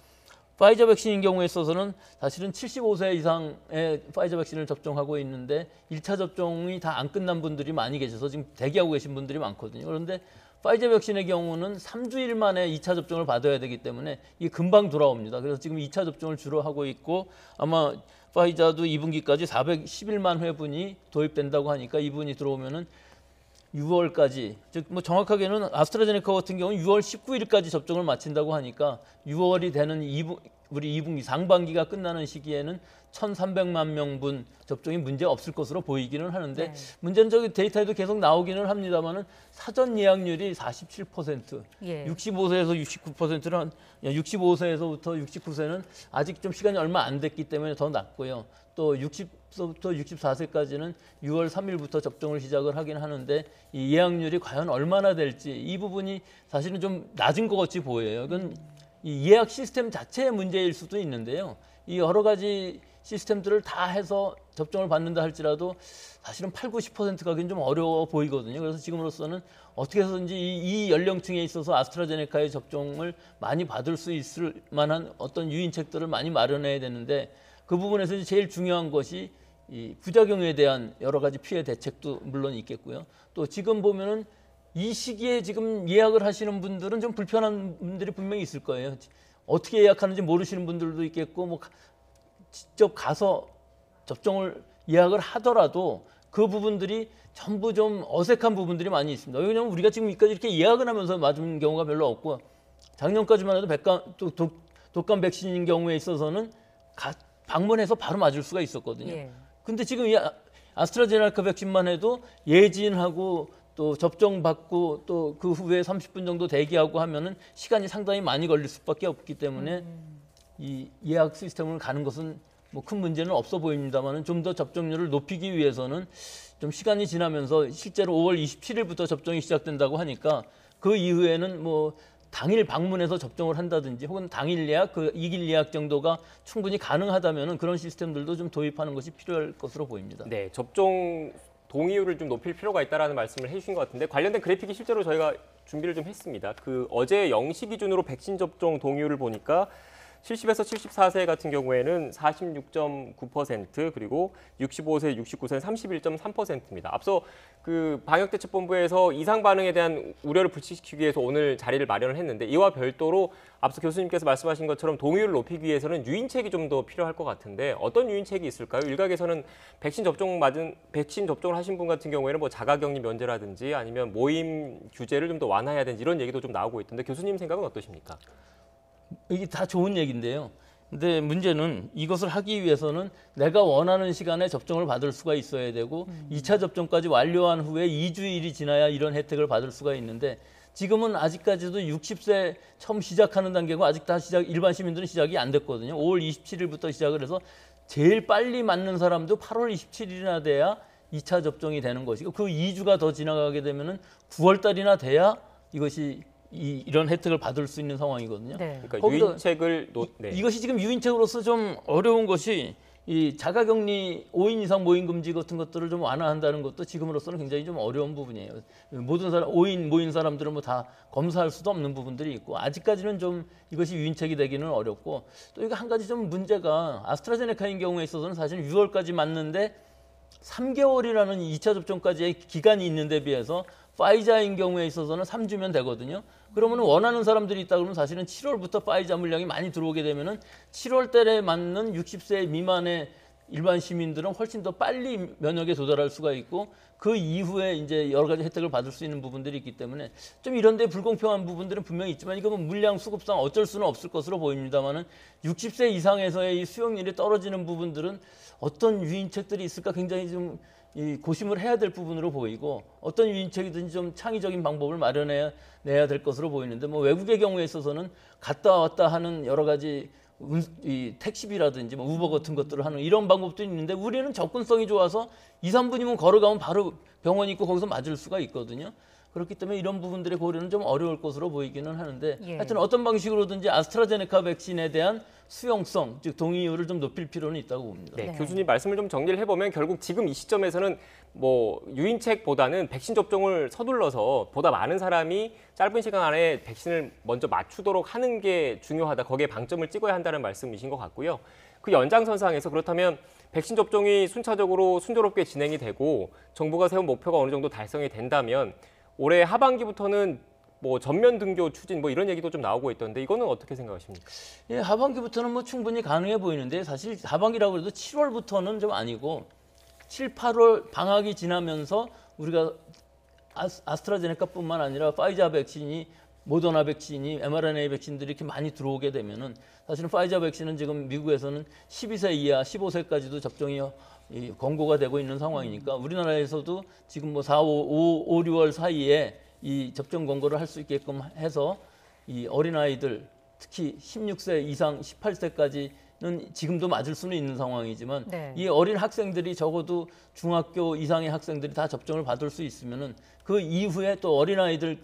Speaker 10: 파이자 백신인 경우에 있어서는 사실은 75세 이상의 파이자 백신을 접종하고 있는데 1차 접종이 다 안 끝난 분들이 많이 계셔서 지금 대기하고 계신 분들이 많거든요. 그런데 파이자 백신의 경우는 3주일 만에 2차 접종을 받아야 되기 때문에 이게 금방 돌아옵니다. 그래서 지금 2차 접종을 주로 하고 있고 아마 파이자도 2분기까지 411만 회분이 도입된다고 하니까 이분이 들어오면은 6월까지, 즉 뭐 정확하게는 아스트라제네카 같은 경우는 6월 19일까지 접종을 마친다고 하니까 6월이 되는 우리 2분기 상반기가 끝나는 시기에는 1,300만 명분 접종이 문제 없을 것으로 보이기는 하는데 문제는 저기 데이터에도 계속 나오기는 합니다만은 사전 예약률이 47%, 65세에서 69%는 65세에서부터 69세는 아직 좀 시간이 얼마 안 됐기 때문에 더 낮고요. 또 60세부터 64세까지는 6월 3일부터 접종을 시작을 하긴 하는데 이 예약률이 과연 얼마나 될지 이 부분이 사실은 좀 낮은 것 같이 보여요. 이건 이 예약 시스템 자체의 문제일 수도 있는데요. 이 여러 가지 시스템들을 다 해서 접종을 받는다 할지라도 사실은 80~90% 가기는 좀 어려워 보이거든요. 그래서 지금으로서는 어떻게 해서든지 이 연령층에 있어서 아스트라제네카의 접종을 많이 받을 수 있을 만한 어떤 유인책들을 많이 마련해야 되는데 그 부분에서 제일 중요한 것이 이 부작용에 대한 여러 가지 피해 대책도 물론 있겠고요. 또 지금 보면은 이 시기에 지금 예약을 하시는 분들은 좀 불편한 분들이 분명히 있을 거예요. 어떻게 예약하는지 모르시는 분들도 있겠고 뭐 직접 가서 접종을 예약을 하더라도 그 부분들이 전부 좀 어색한 부분들이 많이 있습니다. 왜냐하면 우리가 지금 여기까지 이렇게 예약을 하면서 맞은 경우가 별로 없고 작년까지만 해도 독감 백신인 경우에 있어서는 방문해서 바로 맞을 수가 있었거든요. 근데 지금 이 아스트라제네카 백신만 해도 예진하고 또 접종받고 또 그 후에 30분 정도 대기하고 하면은 시간이 상당히 많이 걸릴 수밖에 없기 때문에 이 예약 시스템을 가는 것은 뭐 큰 문제는 없어 보입니다만은 좀 더 접종률을 높이기 위해서는 좀 시간이 지나면서 실제로 5월 27일부터 접종이 시작된다고 하니까 그 이후에는 뭐 당일 방문해서 접종을 한다든지 혹은 당일 예약, 그 2일 예약 정도가 충분히 가능하다면은 그런 시스템들도 좀 도입하는 것이 필요할 것으로 보입니다.
Speaker 1: 네, 접종 동의율을 좀 높일 필요가 있다라는 말씀을 해주신 것 같은데 관련된 그래픽이 실제로 저희가 준비를 좀 했습니다. 그 어제 0시 기준으로 백신 접종 동의율을 보니까 70에서 74세 같은 경우에는 46.9% 그리고 65세, 69세는 31.3%입니다. 앞서 그 방역대책본부에서 이상 반응에 대한 우려를 불식시키기 위해서 오늘 자리를 마련을 했는데 이와 별도로 앞서 교수님께서 말씀하신 것처럼 동의율을 높이기 위해서는 유인책이 좀 더 필요할 것 같은데 어떤 유인책이 있을까요? 일각에서는 백신 접종을 하신 분 같은 경우에는 뭐 자가격리 면제라든지 아니면 모임 규제를 좀 더 완화해야 되는지 이런 얘기도 좀 나오고 있던데 교수님 생각은 어떠십니까?
Speaker 10: 이게 다 좋은 얘기인데요. 근데 문제는 이것을 하기 위해서는 내가 원하는 시간에 접종을 받을 수가 있어야 되고 2차 접종까지 완료한 후에 2주일이 지나야 이런 혜택을 받을 수가 있는데 지금은 아직까지도 60세 처음 시작하는 단계고 아직 다 일반 시민들은 시작이 안 됐거든요. 5월 27일부터 시작을 해서 제일 빨리 맞는 사람도 8월 27일이나 돼야 2차 접종이 되는 것이고 그 2주가 더 지나가게 되면은 9월 달이나 돼야 이것이 이런 혜택을 받을 수 있는 상황이거든요.
Speaker 1: 네. 그러니까 유인책을
Speaker 10: 이것이 지금 유인책으로서 좀 어려운 것이 이 자가격리 5인 이상 모임 금지 같은 것들을 좀 완화한다는 것도 지금으로서는 굉장히 좀 어려운 부분이에요. 모든 사람 5인 모인 사람들은 뭐 다 검사할 수도 없는 부분들이 있고 아직까지는 좀 이것이 유인책이 되기는 어렵고 또 이거 한 가지 좀 문제가 아스트라제네카인 경우에 있어서는 사실 6월까지 맞는데 3개월이라는 2차 접종까지의 기간이 있는 데 비해서 파이자인 경우에 있어서는 3주면 되거든요. 그러면 원하는 사람들이 있다 그러면 사실은 7월부터 파이자 물량이 많이 들어오게 되면은 7월 달에 맞는 60세 미만의 일반 시민들은 훨씬 더 빨리 면역에 도달할 수가 있고 그 이후에 이제 여러 가지 혜택을 받을 수 있는 부분들이 있기 때문에 좀 이런 데 불공평한 부분들은 분명히 있지만 이거 뭐 물량 수급상 어쩔 수는 없을 것으로 보입니다만은 60세 이상에서의 이 수용률이 떨어지는 부분들은 어떤 유인책들이 있을까 굉장히 좀 고심을 해야 될 부분으로 보이고 어떤 유인책이든지 좀 창의적인 방법을 마련해야 될 것으로 보이는데 뭐 외국의 경우에 있어서는 갔다 왔다 하는 여러 가지 이 택시비라든지 뭐 우버 같은 것들을 하는 이런 방법도 있는데 우리는 접근성이 좋아서 2, 3분이면 걸어가면 바로 병원이 있고 거기서 맞을 수가 있거든요. 그렇기 때문에 이런 부분들의 고려는 좀 어려울 것으로 보이기는 하는데 하여튼 어떤 방식으로든지 아스트라제네카 백신에 대한 수용성, 즉 동의율을 좀 높일 필요는 있다고 봅니다.
Speaker 1: 네, 교수님 말씀을 좀 정리를 해보면 결국 지금 이 시점에서는 뭐 유인책보다는 백신 접종을 서둘러서 보다 많은 사람이 짧은 시간 안에 백신을 먼저 맞추도록 하는 게 중요하다. 거기에 방점을 찍어야 한다는 말씀이신 것 같고요. 그 연장선상에서 그렇다면 백신 접종이 순차적으로 순조롭게 진행이 되고 정부가 세운 목표가 어느 정도 달성이 된다면 올해 하반기부터는 뭐 전면 등교 추진 뭐 이런 얘기도 좀 나오고 있던데 이거는 어떻게 생각하십니까?
Speaker 10: 예, 하반기부터는 뭐 충분히 가능해 보이는데 사실 하반기라고 해도 7월부터는 좀 아니고 7, 8월 방학이 지나면서 우리가 아스트라제네카뿐만 아니라 파이자 백신이 모더나 백신이 mRNA 백신들이 이렇게 많이 들어오게 되면은 사실은 파이자 백신은 지금 미국에서는 12세 이하 15세까지도 접종이 권고가 되고 있는 상황이니까 우리나라에서도 지금 뭐 5, 6월 사이에 이 접종 권고를 할 수 있게끔 해서 이 어린아이들 특히 16세 이상 18세까지는 지금도 맞을 수는 있는 상황이지만 이 어린 학생들이 적어도 중학교 이상의 학생들이 다 접종을 받을 수 있으면은 그 이후에 또 어린아이들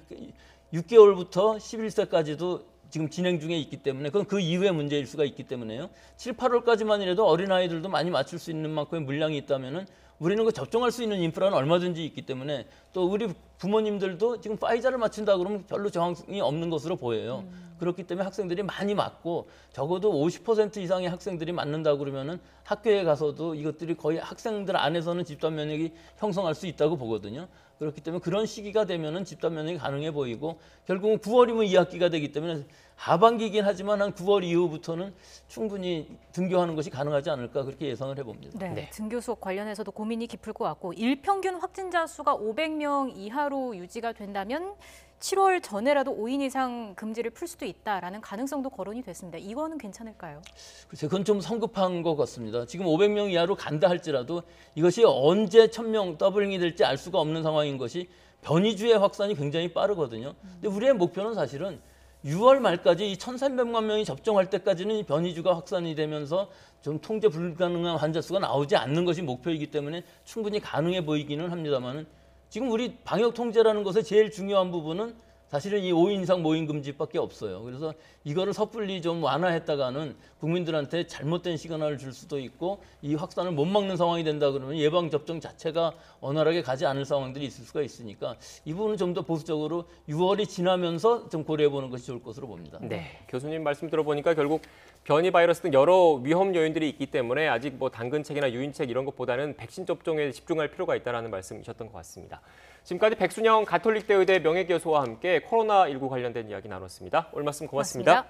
Speaker 10: 6개월부터 11세까지도 지금 진행 중에 있기 때문에 그건 그 이후의 문제일 수가 있기 때문에요. 7, 8월까지만이라도 어린아이들도 많이 맞출 수 있는 만큼의 물량이 있다면은 우리는 그 접종할 수 있는 인프라는 얼마든지 있기 때문에 또 우리 부모님들도 지금 파이자를 맞춘다 그러면 별로 저항이 없는 것으로 보여요. 그렇기 때문에 학생들이 많이 맞고 적어도 50% 이상의 학생들이 맞는다 그러면은 학교에 가서도 이것들이 거의 학생들 안에서는 집단 면역이 형성할 수 있다고 보거든요. 그렇기 때문에 그런 시기가 되면은 집단 면역이 가능해 보이고 결국은 9월이면 2학기가 되기 때문에 하반기이긴 하지만 한 9월 이후부터는 충분히 등교하는 것이 가능하지 않을까 그렇게 예상을 해봅니다.
Speaker 2: 네, 등교 수업 관련해서도 고민이 깊을 것 같고 일평균 확진자 수가 500명 이하로 유지가 된다면 7월 전에라도 5인 이상 금지를 풀 수도 있다라는 가능성도 거론이 됐습니다. 이거는 괜찮을까요?
Speaker 10: 글쎄요, 그건 좀 성급한 것 같습니다. 지금 500명 이하로 간다 할지라도 이것이 언제 1000명 더블링이 될지 알 수가 없는 상황인 것이 변이주의 확산이 굉장히 빠르거든요. 근데 우리의 목표는 사실은 6월 말까지 이 1300만 명이 접종할 때까지는 이 변이주가 확산이 되면서 좀 통제 불가능한 환자 수가 나오지 않는 것이 목표이기 때문에 충분히 가능해 보이기는 합니다만은 지금 우리 방역 통제라는 것의 제일 중요한 부분은 사실은 이 5인 이상 모임 금지밖에 없어요. 그래서 이거를 섣불리 좀 완화했다가는 국민들한테 잘못된 시그널을 줄 수도 있고 이 확산을 못 막는 상황이 된다 그러면 예방 접종 자체가 원활하게 가지 않을 상황들이 있을 수가 있으니까 이 부분은 좀 더 보수적으로 6월이 지나면서 좀 고려해 보는 것이 좋을 것으로 봅니다.
Speaker 1: 네, 교수님 말씀 들어보니까 결국 변이 바이러스 등 여러 위험 요인들이 있기 때문에 아직 뭐 당근책이나 유인책 이런 것보다는 백신 접종에 집중할 필요가 있다는 말씀이셨던 것 같습니다. 지금까지 백순영 가톨릭대 의대 명예교수와 함께 코로나19 관련된 이야기 나눴습니다. 오늘 말씀 고맙습니다.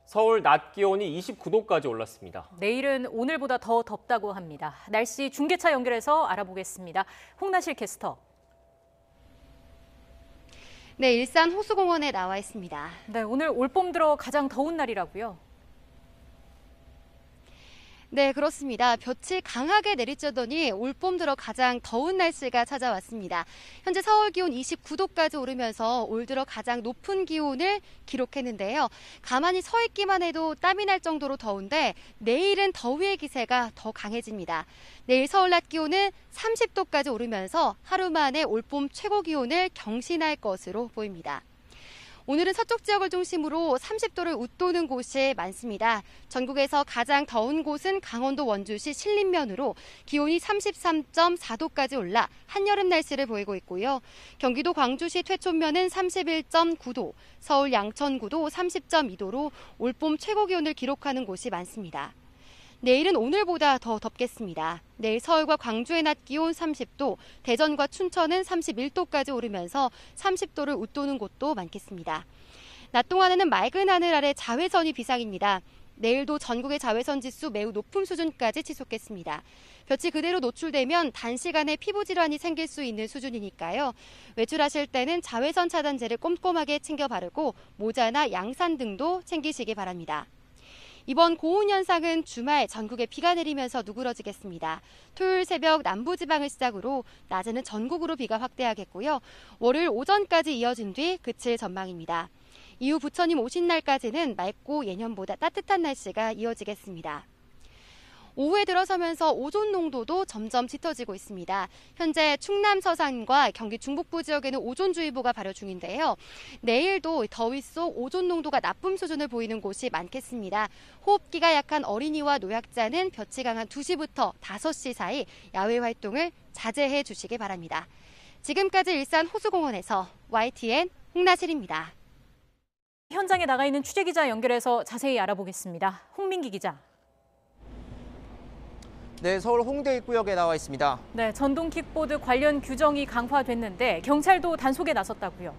Speaker 1: 서울 낮 기온이 29도까지 올랐습니다.
Speaker 2: 내일은 오늘보다 더 덥다고 합니다. 날씨 중계차 연결해서 알아보겠습니다. 홍나실 캐스터.
Speaker 14: 네, 일산 호수공원에 나와 있습니다.
Speaker 2: 네, 오늘 올봄 들어 가장 더운 날이라고요?
Speaker 14: 네, 그렇습니다. 볕이 강하게 내리쬐더니 올봄 들어 가장 더운 날씨가 찾아왔습니다. 현재 서울 기온 29도까지 오르면서 올 들어 가장 높은 기온을 기록했는데요. 가만히 서 있기만 해도 땀이 날 정도로 더운데 내일은 더위의 기세가 더 강해집니다. 내일 서울 낮 기온은 30도까지 오르면서 하루 만에 올봄 최고 기온을 경신할 것으로 보입니다. 오늘은 서쪽 지역을 중심으로 30도를 웃도는 곳이 많습니다. 전국에서 가장 더운 곳은 강원도 원주시 신림면으로 기온이 33.4도까지 올라 한여름 날씨를 보이고 있고요. 경기도 광주시 퇴촌면은 31.9도, 서울 양천구도 30.2도로 올봄 최고 기온을 기록하는 곳이 많습니다. 내일은 오늘보다 더 덥겠습니다. 내일 서울과 광주의 낮 기온 30도, 대전과 춘천은 31도까지 오르면서 30도를 웃도는 곳도 많겠습니다. 낮 동안에는 맑은 하늘 아래 자외선이 비상입니다. 내일도 전국의 자외선 지수 매우 높은 수준까지 치솟겠습니다. 볕이 그대로 노출되면 단시간에 피부 질환이 생길 수 있는 수준이니까요. 외출하실 때는 자외선 차단제를 꼼꼼하게 챙겨 바르고 모자나 양산 등도 챙기시기 바랍니다. 이번 고온 현상은 주말 전국에 비가 내리면서 누그러지겠습니다. 토요일 새벽 남부지방을 시작으로 낮에는 전국으로 비가 확대하겠고요. 월요일 오전까지 이어진 뒤 그칠 전망입니다. 이후 부처님 오신 날까지는 맑고 예년보다 따뜻한 날씨가 이어지겠습니다. 오후에 들어서면서 오존 농도도 점점 짙어지고 있습니다. 현재 충남 서산과 경기 중북부 지역에는 오존주의보가 발효 중인데요. 내일도 더위 속 오존 농도가 나쁨 수준을 보이는 곳이 많겠습니다. 호흡기가 약한 어린이와 노약자는 볕이 강한 2시부터 5시 사이 야외 활동을 자제해 주시기 바랍니다. 지금까지 일산 호수공원에서 YTN 홍나실입니다.
Speaker 2: 현장에 나가 있는 취재기자 연결해서 자세히 알아보겠습니다. 홍민기 기자.
Speaker 15: 네, 서울 홍대 입구역에 나와 있습니다.
Speaker 2: 네, 전동 킥보드 관련 규정이 강화됐는데 경찰도 단속에 나섰다고요.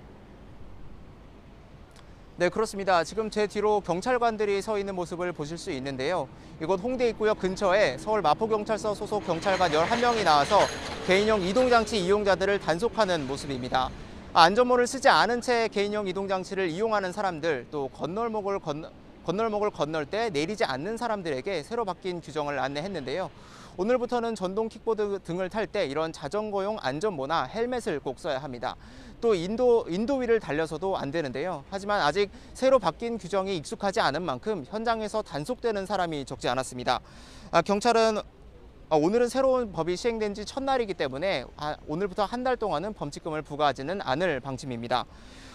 Speaker 15: 네, 그렇습니다. 지금 제 뒤로 경찰관들이 서 있는 모습을 보실 수 있는데요. 이곳 홍대 입구역 근처에 서울 마포경찰서 소속 경찰관 11명이 나와서 개인용 이동장치 이용자들을 단속하는 모습입니다. 안전모를 쓰지 않은 채 개인용 이동장치를 이용하는 사람들, 또 건널목을 건널 때 내리지 않는 사람들에게 새로 바뀐 규정을 안내했는데요. 오늘부터는 전동 킥보드 등을 탈 때 이런 자전거용 안전모나 헬멧을 꼭 써야 합니다. 또 인도 위를 달려서도 안 되는데요. 하지만 아직 새로 바뀐 규정이 익숙하지 않은 만큼 현장에서 단속되는 사람이 적지 않았습니다. 경찰은 오늘은 새로운 법이 시행된 지 첫날이기 때문에 오늘부터 한 달 동안은 범칙금을 부과하지는 않을 방침입니다.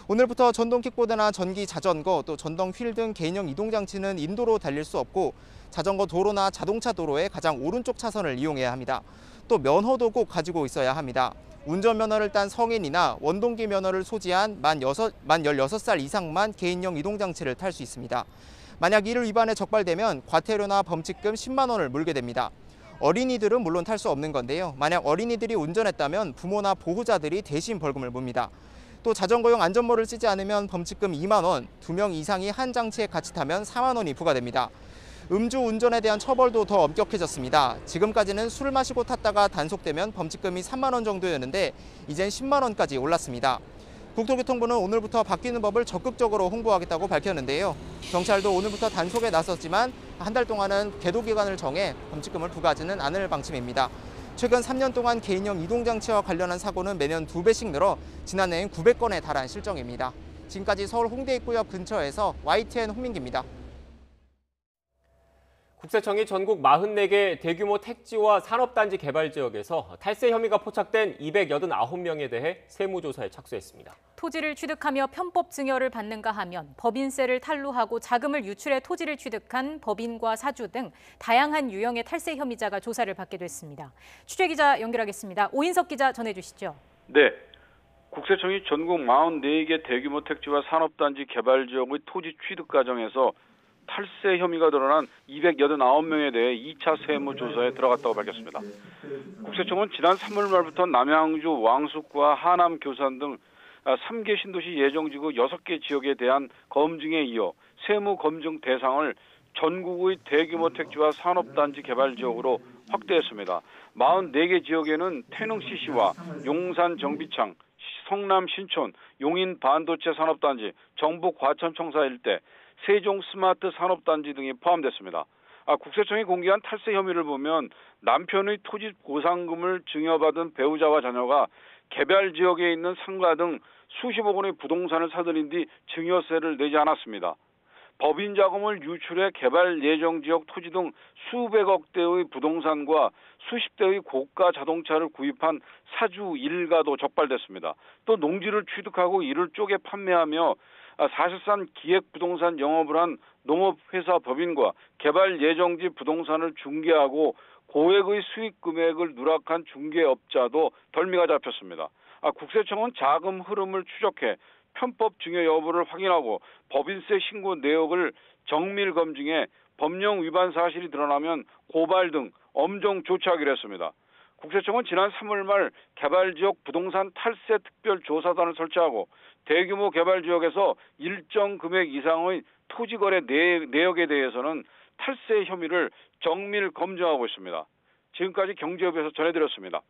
Speaker 15: 오늘부터 전동 킥보드나 전기 자전거, 또 전동 휠 등 개인용 이동장치는 인도로 달릴 수 없고 자전거 도로나 자동차 도로의 가장 오른쪽 차선을 이용해야 합니다. 또 면허도 꼭 가지고 있어야 합니다. 운전면허를 딴 성인이나 원동기 면허를 소지한 만 16살 이상만 개인용 이동장치를 탈 수 있습니다. 만약 이를 위반해 적발되면 과태료나 범칙금 10만 원을 물게 됩니다. 어린이들은 물론 탈 수 없는 건데요. 만약 어린이들이 운전했다면 부모나 보호자들이 대신 벌금을 묻니다. 또 자전거용 안전모를 쓰지 않으면 범칙금 2만 원, 2명 이상이 한 장치에 같이 타면 4만 원이 부과됩니다. 음주 운전에 대한 처벌도 더 엄격해졌습니다. 지금까지는 술 마시고 탔다가 단속되면 범칙금이 3만 원 정도였는데 이젠 10만 원까지 올랐습니다. 국토교통부는 오늘부터 바뀌는 법을 적극적으로 홍보하겠다고 밝혔는데요. 경찰도 오늘부터 단속에 나섰지만 한 달 동안은 계도 기간을 정해 범칙금을 부과하지는 않을 방침입니다. 최근 3년 동안 개인용 이동장치와 관련한 사고는 매년 2배씩 늘어 지난해엔 900건에 달한 실정입니다. 지금까지 서울 홍대 입구역 근처에서 YTN 홍민기입니다.
Speaker 1: 국세청이 전국 44개 대규모 택지와 산업단지 개발 지역에서 탈세 혐의가 포착된 289명에 대해 세무조사에 착수했습니다.
Speaker 2: 토지를 취득하며 편법 증여를 받는가 하면 법인세를 탈루하고 자금을 유출해 토지를 취득한 법인과 사주 등 다양한 유형의 탈세 혐의자가 조사를 받게 됐습니다. 취재기자 연결하겠습니다. 오인석 기자 전해주시죠.
Speaker 16: 네. 국세청이 전국 44개 대규모 택지와 산업단지 개발 지역의 토지 취득 과정에서 탈세 혐의가 드러난 289명에 대해 2차 세무조사에 들어갔다고 밝혔습니다. 국세청은 지난 3월 말부터 남양주, 왕숙과 하남, 교산 등 3개 신도시 예정지구 6개 지역에 대한 검증에 이어 세무 검증 대상을 전국의 대규모 택지와 산업단지 개발 지역으로 확대했습니다. 44개 지역에는 태릉 CC와 용산 정비창, 성남 신촌, 용인 반도체 산업단지, 정북 과천 청사 일대, 세종 스마트 산업단지 등이 포함됐습니다. 국세청이 공개한 탈세 혐의를 보면 남편의 토지 보상금을 증여받은 배우자와 자녀가 개발 지역에 있는 상가 등 수십억 원의 부동산을 사들인 뒤 증여세를 내지 않았습니다. 법인 자금을 유출해 개발 예정 지역 토지 등 수백억 대의 부동산과 수십 대의 고가 자동차를 구입한 사주 일가도 적발됐습니다. 또 농지를 취득하고 이를 쪼개 판매하며 사실상 기획부동산 영업을 한 농업회사 법인과 개발 예정지 부동산을 중개하고 고액의 수익 금액을 누락한 중개업자도 덜미가 잡혔습니다. 국세청은 자금 흐름을 추적해 편법 증여 여부를 확인하고 법인세 신고 내역을 정밀 검증해 법령 위반 사실이 드러나면 고발 등 엄정 조치하기로 했습니다. 국세청은 지난 3월 말 개발지역 부동산 탈세 특별조사단을 설치하고 대규모 개발지역에서 일정 금액 이상의 토지거래 내역에 대해서는 탈세 혐의를 정밀 검증하고 있습니다. 지금까지 경제협에서 전해드렸습니다.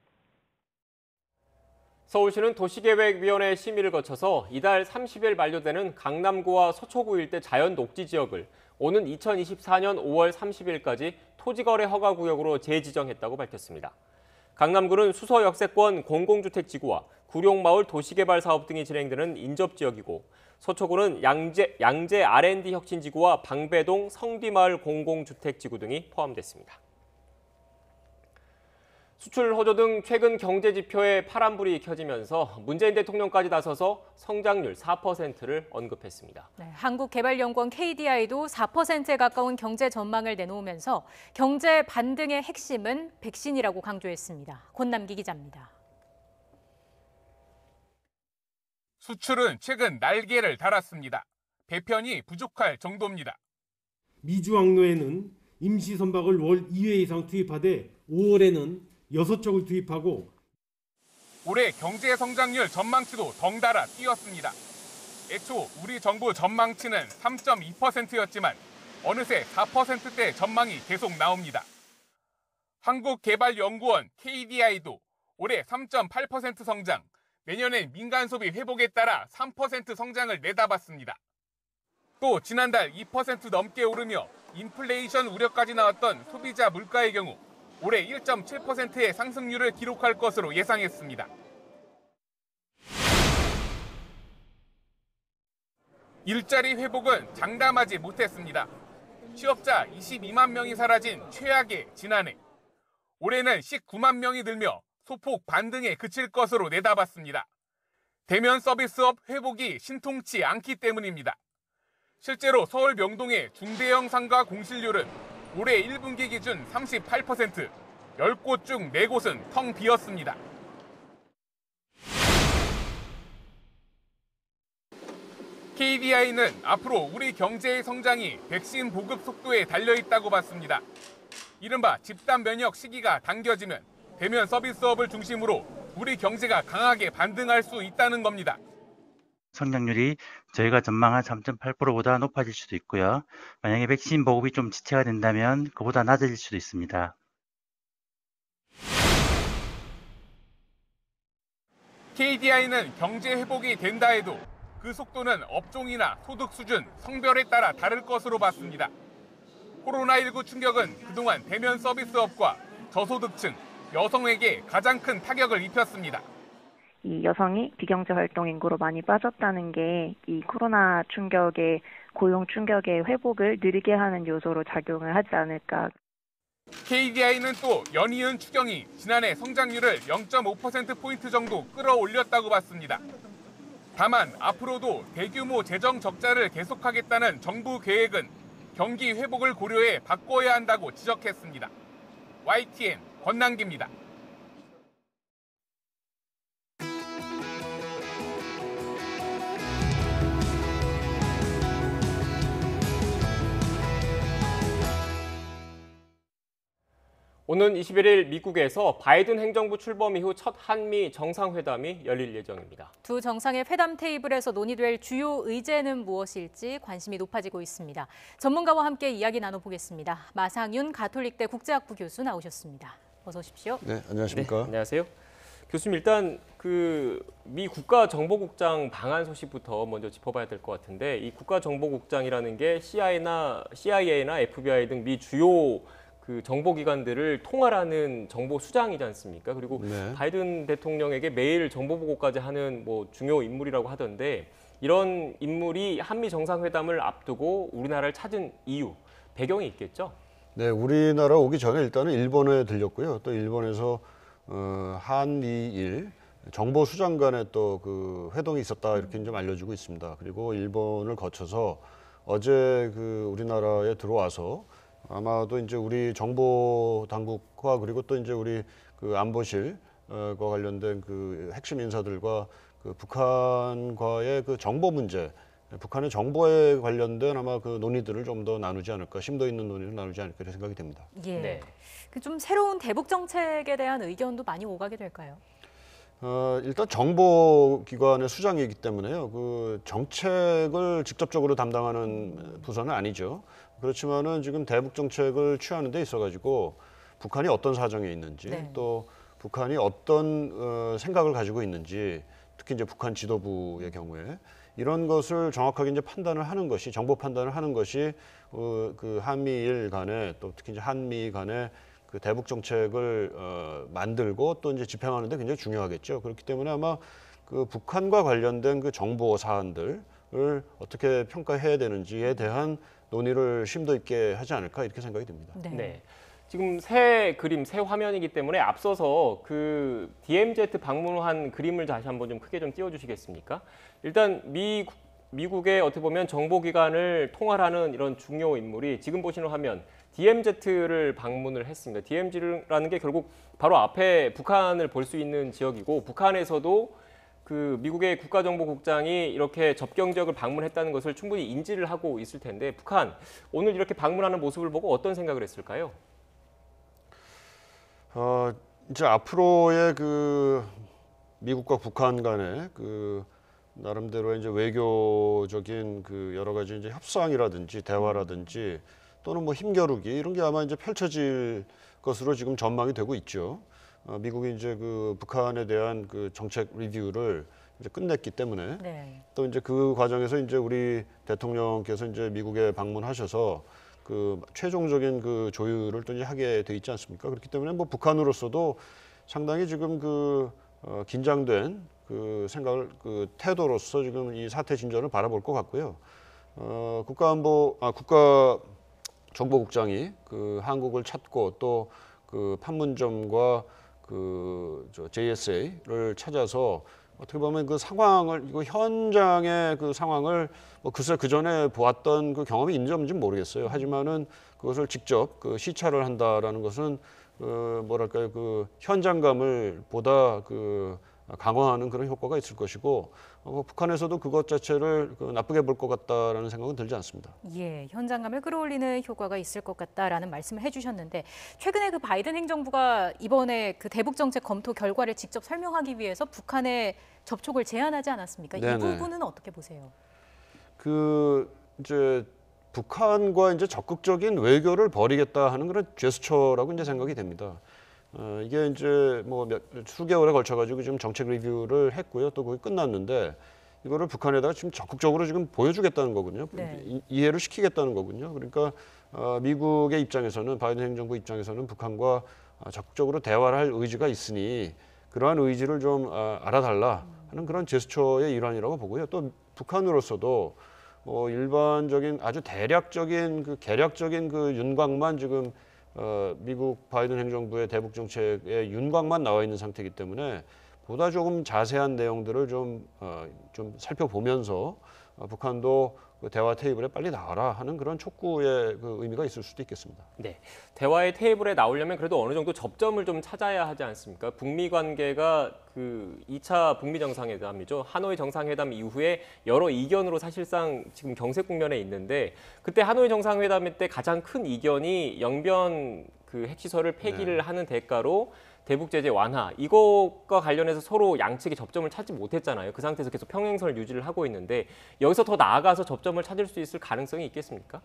Speaker 1: 서울시는 도시계획위원회 심의를 거쳐서 이달 30일 만료되는 강남구와 서초구 일대 자연 녹지 지역을 오는 2024년 5월 30일까지 토지거래 허가구역으로 재지정했다고 밝혔습니다. 강남구는 수서 역세권 공공주택지구와 구룡마을 도시개발 사업 등이 진행되는 인접지역이고 서초구는 양재 R&D 혁신지구와 방배동 성디마을 공공주택지구 등이 포함됐습니다. 수출 호조 등 최근 경제 지표에 파란불이 켜지면서 문재인 대통령까지 나서서 성장률 4%를 언급했습니다.
Speaker 2: 네, 한국개발연구원 KDI도 4%에 가까운 경제 전망을 내놓으면서 경제 반등의 핵심은 백신이라고 강조했습니다. 권남기 기자입니다.
Speaker 17: 수출은 최근 날개를 달았습니다. 배편이 부족할 정도입니다.
Speaker 18: 미주 항로에는 임시 선박을 월 2회 이상 투입하되 5월에는 6척을 투입하고
Speaker 17: 올해 경제 성장률 전망치도 덩달아 뛰었습니다. 애초 우리 정부 전망치는 3.2%였지만 어느새 4%대 전망이 계속 나옵니다. 한국개발연구원 KDI도 올해 3.8% 성장, 내년엔 민간 소비 회복에 따라 3% 성장을 내다봤습니다. 또 지난달 2% 넘게 오르며 인플레이션 우려까지 나왔던 소비자 물가의 경우 올해 1.7%의 상승률을 기록할 것으로 예상했습니다. 일자리 회복은 장담하지 못했습니다. 취업자 22만 명이 사라진 최악의 지난해. 올해는 19만 명이 늘며 소폭 반등에 그칠 것으로 내다봤습니다. 대면 서비스업 회복이 신통치 않기 때문입니다. 실제로 서울 명동의 중대형 상가 공실률은 올해 1분기 기준 38%, 10곳 중 4곳은 텅 비었습니다. KDI는 앞으로 우리 경제의 성장이 백신 보급 속도에 달려있다고 봤습니다. 이른바 집단 면역 시기가 당겨지면 대면 서비스업을 중심으로 우리 경제가 강하게 반등할 수 있다는 겁니다.
Speaker 19: 성장률이 저희가 전망한 3.8%보다 높아질 수도 있고요. 만약에 백신 보급이 좀 지체가 된다면 그보다 낮아질 수도 있습니다.
Speaker 17: KDI는 경제 회복이 된다 해도 그 속도는 업종이나 소득 수준, 성별에 따라 다를 것으로 봤습니다. 코로나19 충격은 그동안 대면 서비스업과 저소득층, 여성에게 가장 큰 타격을 입혔습니다.
Speaker 20: 이 여성이 비경제 활동 인구로 많이 빠졌다는 게 이 코로나 충격의 고용 충격의 회복을 느리게 하는 요소로 작용을 하지 않을까.
Speaker 17: KDI는 또 연이은 추경이 지난해 성장률을 0.5%포인트 정도 끌어올렸다고 봤습니다. 다만 앞으로도 대규모 재정 적자를 계속하겠다는 정부 계획은 경기 회복을 고려해 바꿔야 한다고 지적했습니다. YTN 권남기입니다.
Speaker 1: 오는 21일 미국에서 바이든 행정부 출범 이후 첫 한미 정상회담이 열릴 예정입니다.
Speaker 2: 두 정상의 회담 테이블에서 논의될 주요 의제는 무엇일지 관심이 높아지고 있습니다. 전문가와 함께 이야기 나눠보겠습니다. 마상윤 가톨릭대 국제학부 교수 나오셨습니다. 어서 오십시오.
Speaker 21: 네, 안녕하십니까.
Speaker 1: 네, 안녕하세요. 교수님 일단 그 미 국가정보국장 방한 소식부터 먼저 짚어봐야 될 것 같은데 이 국가정보국장이라는 게 CIA나 FBI 등 미 주요 그 정보기관들을 통할하는 정보 수장이지 않습니까? 그리고
Speaker 21: 네.
Speaker 1: 바이든 대통령에게 매일 정보 보고까지 하는 뭐 중요 인물이라고 하던데 이런 인물이 한미 정상회담을 앞두고 우리나라를 찾은 이유, 배경이 있겠죠?
Speaker 21: 네, 우리나라 오기 전에 일단은 일본에 들렸고요. 또 일본에서 한미일 정보 수장 간에 또 그 회동이 있었다 이렇게 좀 알려지고 있습니다. 그리고 일본을 거쳐서 어제 그 우리나라에 들어와서 아마도 이제 우리 정보 당국과 그리고 또 이제 우리 그 안보실과 관련된 그 핵심 인사들과 그 북한과의 그 정보 문제, 북한의 정보에 관련된 아마 그 논의들을 좀 더 나누지 않을까, 심도 있는 논의를 나누지 않을까 이런 생각이 됩니다.
Speaker 2: 예.
Speaker 1: 네.
Speaker 2: 그 좀 새로운 대북 정책에 대한 의견도 많이 오가게 될까요?
Speaker 21: 일단 정보기관의 수장이기 때문에요. 그 정책을 직접적으로 담당하는 부서는 아니죠. 그렇지만은 지금 대북 정책을 취하는 데 있어가지고 북한이 어떤 사정에 있는지
Speaker 2: 네.
Speaker 21: 또 북한이 어떤 생각을 가지고 있는지 특히 이제 북한 지도부의 경우에 이런 것을 정확하게 이제 판단을 하는 것이 정보 판단을 하는 것이 그 한미일 간에 또 특히 이제 한미 간에 그 대북 정책을 만들고 또 이제 집행하는 데 굉장히 중요하겠죠. 그렇기 때문에 아마 그 북한과 관련된 그 정보 사안들을 어떻게 평가해야 되는지에 대한 논의를 심도 있게 하지 않을까 이렇게 생각이 듭니다.
Speaker 1: 네. 지금 새 그림, 새 화면이기 때문에 앞서서 그 DMZ 방문한 그림을 다시 한번 좀 크게 좀 띄워주시겠습니까? 일단 미국의 어떻게 보면 정보기관을 통할하는 이런 중요 인물이 지금 보시는 화면 DMZ를 방문을 했습니다. DMZ라는 게 결국 바로 앞에 북한을 볼 수 있는 지역이고 북한에서도 그 미국의 국가정보국장이 이렇게 접경 지역을 방문했다는 것을 충분히 인지를 하고 있을 텐데 북한 오늘 이렇게 방문하는 모습을 보고 어떤 생각을 했을까요?
Speaker 21: 이제 앞으로의 그 미국과 북한 간의 그 나름대로 이제 외교적인 그 여러 가지 이제 협상이라든지 대화라든지 또는 뭐 힘겨루기 이런 게 아마 이제 펼쳐질 것으로 지금 전망이 되고 있죠. 미국이 이제 그 북한에 대한 그 정책 리뷰를 이제 끝냈기 때문에 또 이제 그 과정에서 이제 우리 대통령께서 이제 미국에 방문하셔서 그 최종적인 그 조율을 또 이제 하게 돼 있지 않습니까? 그렇기 때문에 뭐 북한으로서도 상당히 지금 그 긴장된 그 생각을 그 태도로서 지금 이 사태 진전을 바라볼 것 같고요. 국가정보국장이 그 한국을 찾고 또 그 판문점과 그 JSA를 찾아서 어떻게 보면 그 상황을 이거 현장의 그 상황을 뭐 글쎄 그 전에 보았던 그 경험이 있는지 없는지 모르겠어요. 하지만은 그것을 직접 그 시찰을 한다라는 것은 뭐랄까요 그 현장감을 보다 그 강화하는 그런 효과가 있을 것이고 북한에서도 그것 자체를 나쁘게 볼 것 같다라는 생각은 들지 않습니다.
Speaker 2: 예, 현장감을 끌어올리는 효과가 있을 것 같다라는 말씀을 해주셨는데 최근에 그 바이든 행정부가 이번에 그 대북 정책 검토 결과를 직접 설명하기 위해서 북한에 접촉을 제안하지 않았습니까?
Speaker 21: 네네.
Speaker 2: 이 부분은 어떻게 보세요?
Speaker 21: 그 이제 북한과 이제 적극적인 외교를 벌이겠다 하는 그런 제스처라고 이제 생각이 됩니다. 이게 이제 뭐 수개월에 걸쳐가지고 지금 정책 리뷰를 했고요. 또 그게 끝났는데 이거를 북한에다가 지금 적극적으로 지금 보여주겠다는 거군요.
Speaker 2: 네.
Speaker 21: 이해를 시키겠다는 거군요. 그러니까 미국의 입장에서는 바이든 행정부 입장에서는 북한과 적극적으로 대화를 할 의지가 있으니 그러한 의지를 좀 알아달라 하는 그런 제스처의 일환이라고 보고요. 또 북한으로서도 뭐 일반적인 아주 대략적인 그 개략적인 그 윤곽만 지금 미국 바이든 행정부의 대북 정책의 윤곽만 나와 있는 상태이기 때문에 보다 조금 자세한 내용들을 좀 살펴보면서 북한도 그 대화 테이블에 빨리 나와라 하는 그런 촉구의 그 의미가 있을 수도 있겠습니다.
Speaker 1: 네, 대화의 테이블에 나오려면 그래도 어느 정도 접점을 좀 찾아야 하지 않습니까? 북미 관계가 그 2차 북미 정상회담이죠. 하노이 정상회담 이후에 여러 이견으로 사실상 지금 경색 국면에 있는데 그때 하노이 정상회담 때 가장 큰 이견이 영변 그 핵시설을 폐기를 하는 대가로 대북 제재 완화 이것과 관련해서 서로 양측이 접점을 찾지 못했잖아요. 그 상태에서 계속 평행선을 유지를 하고 있는데 여기서 더 나아가서 접점을 찾을 수 있을 가능성이 있겠습니까?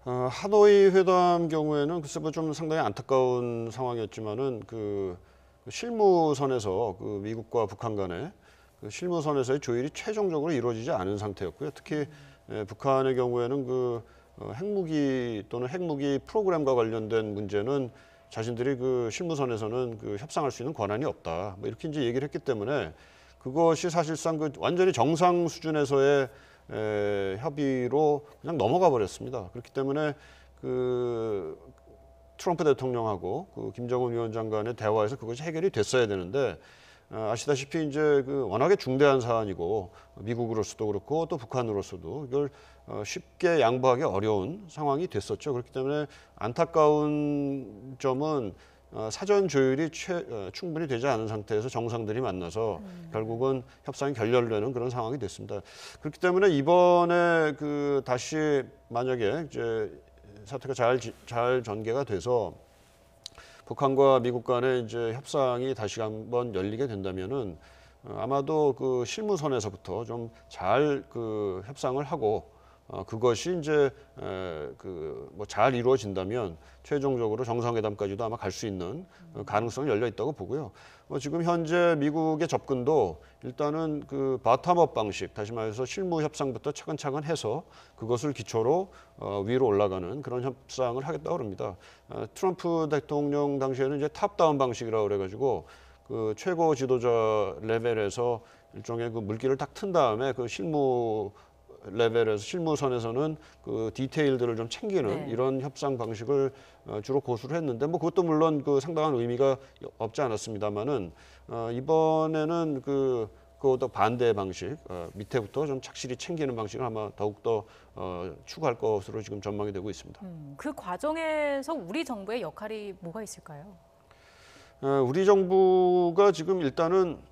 Speaker 21: 하노이 회담 경우에는 글쎄 뭐 좀 상당히 안타까운 상황이었지만은 그 실무선에서 그 미국과 북한 간의 그 실무선에서의 조율이 최종적으로 이루어지지 않은 상태였고요. 특히 북한의 경우에는 그 핵무기 또는 핵무기 프로그램과 관련된 문제는 자신들이 그 실무선에서는 그 협상할 수 있는 권한이 없다. 뭐 이렇게 이제 얘기를 했기 때문에 그것이 사실상 그 완전히 정상 수준에서의 협의로 그냥 넘어가 버렸습니다. 그렇기 때문에 그 트럼프 대통령하고 그 김정은 위원장 간의 대화에서 그것이 해결이 됐어야 되는데 아시다시피 이제 그 워낙에 중대한 사안이고 미국으로서도 그렇고 또 북한으로서도 이걸 쉽게 양보하기 어려운 상황이 됐었죠. 그렇기 때문에 안타까운 점은 사전 조율이 충분히 되지 않은 상태에서 정상들이 만나서 결국은 협상이 결렬되는 그런 상황이 됐습니다. 그렇기 때문에 이번에 그 다시 만약에 이제 사태가 잘 전개가 돼서 북한과 미국 간의 이제 협상이 다시 한번 열리게 된다면은 아마도 그 실무선에서부터 좀 잘 그 협상을 하고 그것이 이제 그 뭐 잘 이루어진다면 최종적으로 정상회담까지도 아마 갈 수 있는 가능성이 열려 있다고 보고요. 지금 현재 미국의 접근도 일단은 그 바텀업 방식, 다시 말해서 실무 협상부터 차근차근 해서 그것을 기초로 위로 올라가는 그런 협상을 하겠다고 합니다. 트럼프 대통령 당시에는 이제 탑다운 방식이라고 그래가지고 그 최고 지도자 레벨에서 일종의 그 물기를 딱 튼 다음에 그 실무 레벨에서 실무선에서는 그 디테일들을 좀 챙기는 이런 협상 방식을 주로 고수를 했는데 뭐 그것도 물론 그 상당한 의미가 없지 않았습니다만은 이번에는 그것도 반대 방식 밑에부터 좀 착실히 챙기는 방식을 아마 더욱더 추구할 것으로 지금 전망이 되고 있습니다.
Speaker 2: 그 과정에서 우리 정부의 역할이 뭐가 있을까요?
Speaker 21: 우리 정부가 지금 일단은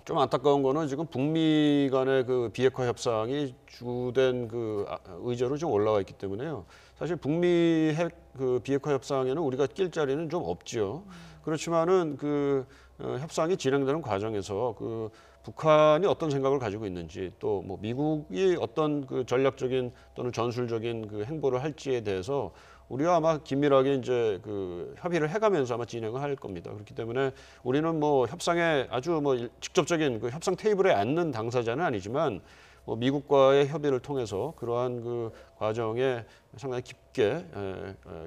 Speaker 21: 좀 안타까운 거는 지금 북미 간의 그 비핵화 협상이 주된 그 의제로 좀 올라와 있기 때문에요. 사실 북미 핵 그 비핵화 협상에는 우리가 낄 자리는 좀 없지요. 그렇지만은 그 협상이 진행되는 과정에서 그 북한이 어떤 생각을 가지고 있는지 또 뭐 미국이 어떤 그 전략적인 또는 전술적인 그 행보를 할지에 대해서 우리가 아마 긴밀하게 이제 그 협의를 해가면서 아마 진행을 할 겁니다. 그렇기 때문에 우리는 뭐 협상에 아주 뭐 직접적인 그 협상 테이블에 앉는 당사자는 아니지만 뭐 미국과의 협의를 통해서 그러한 그 과정에 상당히 깊게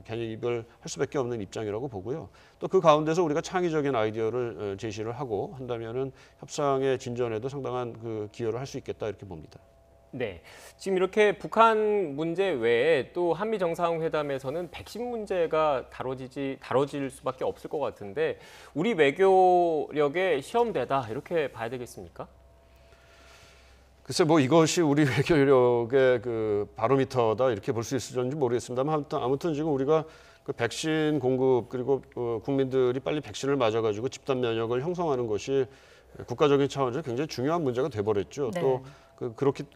Speaker 21: 개입을 할 수밖에 없는 입장이라고 보고요. 또 그 가운데서 우리가 창의적인 아이디어를 제시를 하고 한다면은 협상의 진전에도 상당한 그 기여를 할 수 있겠다 이렇게 봅니다.
Speaker 1: 네, 지금 이렇게 북한 문제 외에 또 한미 정상회담에서는 백신 문제가 다뤄질 수밖에 없을 것 같은데 우리 외교력의 시험대다 이렇게 봐야 되겠습니까?
Speaker 21: 글쎄 뭐 이것이 우리 외교력의 그 바로미터다 이렇게 볼 수 있을지 모르겠습니다만 아무튼 지금 우리가 그 백신 공급 그리고 국민들이 빨리 백신을 맞아가지고 집단 면역을 형성하는 것이 국가적인 차원에서 굉장히 중요한 문제가 돼버렸죠.
Speaker 2: 네.
Speaker 21: 또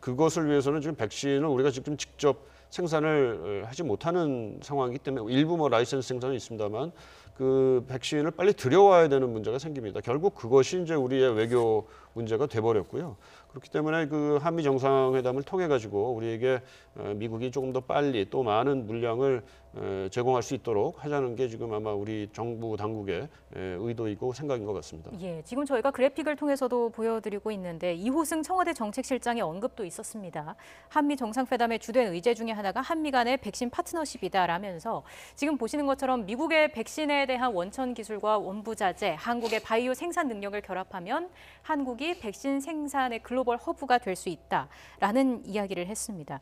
Speaker 21: 그것을 위해서는 지금 백신을 우리가 지금 직접 생산을 하지 못하는 상황이기 때문에 일부 뭐 라이센스 생산은 있습니다만 그 백신을 빨리 들여와야 되는 문제가 생깁니다. 결국 그것이 이제 우리의 외교 문제가 돼버렸고요. 그렇기 때문에 그 한미 정상회담을 통해 가지고 우리에게 미국이 조금 더 빨리 또 많은 물량을 제공할 수 있도록 하자는 게 지금 아마 우리 정부 당국의 의도이고 생각인 것 같습니다.
Speaker 2: 예, 지금 저희가 그래픽을 통해서도 보여드리고 있는데 이호승 청와대 정책실장의 언급도 있었습니다. 한미 정상회담의 주된 의제 중에 하나가 한미 간의 백신 파트너십이다라면서 지금 보시는 것처럼 미국의 백신에 대한 원천 기술과 원부자재, 한국의 바이오 생산 능력을 결합하면 한국이 백신 생산의 글로벌 허브가 될 수 있다라는 이야기를 했습니다.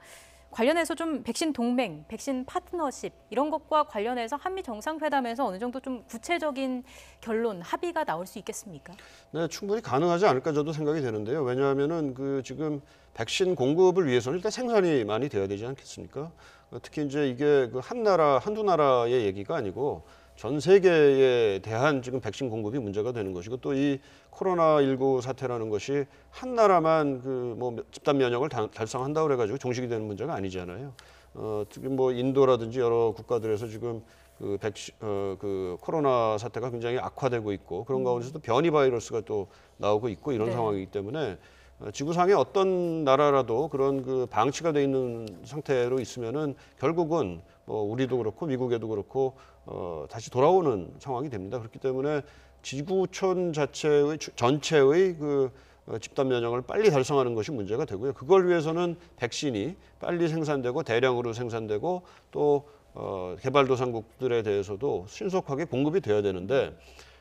Speaker 2: 관련해서 좀 백신 동맹, 백신 파트너십 이런 것과 관련해서 한미 정상회담에서 어느 정도 좀 구체적인 결론, 합의가 나올 수 있겠습니까? 네,
Speaker 21: 충분히 가능하지 않을까 저도 생각이 되는데요. 왜냐하면은 그 지금 백신 공급을 위해서는 일단 생산이 많이 돼야 되지 않겠습니까? 특히 이제 이게 그 한두 나라의 얘기가 아니고 전 세계에 대한 지금 백신 공급이 문제가 되는 것이고 또 이 코로나19 사태라는 것이 한 나라만 그 뭐 집단 면역을 달성한다고 그래가지고 종식이 되는 문제가 아니잖아요. 지금 뭐 인도라든지 여러 국가들에서 지금 그 코로나 사태가 굉장히 악화되고 있고 그런 가운데서도 변이 바이러스가 또 나오고 있고 이런 상황이기 때문에 지구상의 어떤 나라라도 그런 그 방치가 돼 있는 상태로 있으면은 결국은 뭐 우리도 그렇고 미국에도 그렇고 다시 돌아오는 상황이 됩니다. 그렇기 때문에 지구촌 자체의 전체의 그 집단 면역을 빨리 달성하는 것이 문제가 되고요. 그걸 위해서는 백신이 빨리 생산되고 대량으로 생산되고 또 개발도상국들에 대해서도 신속하게 공급이 돼야 되는데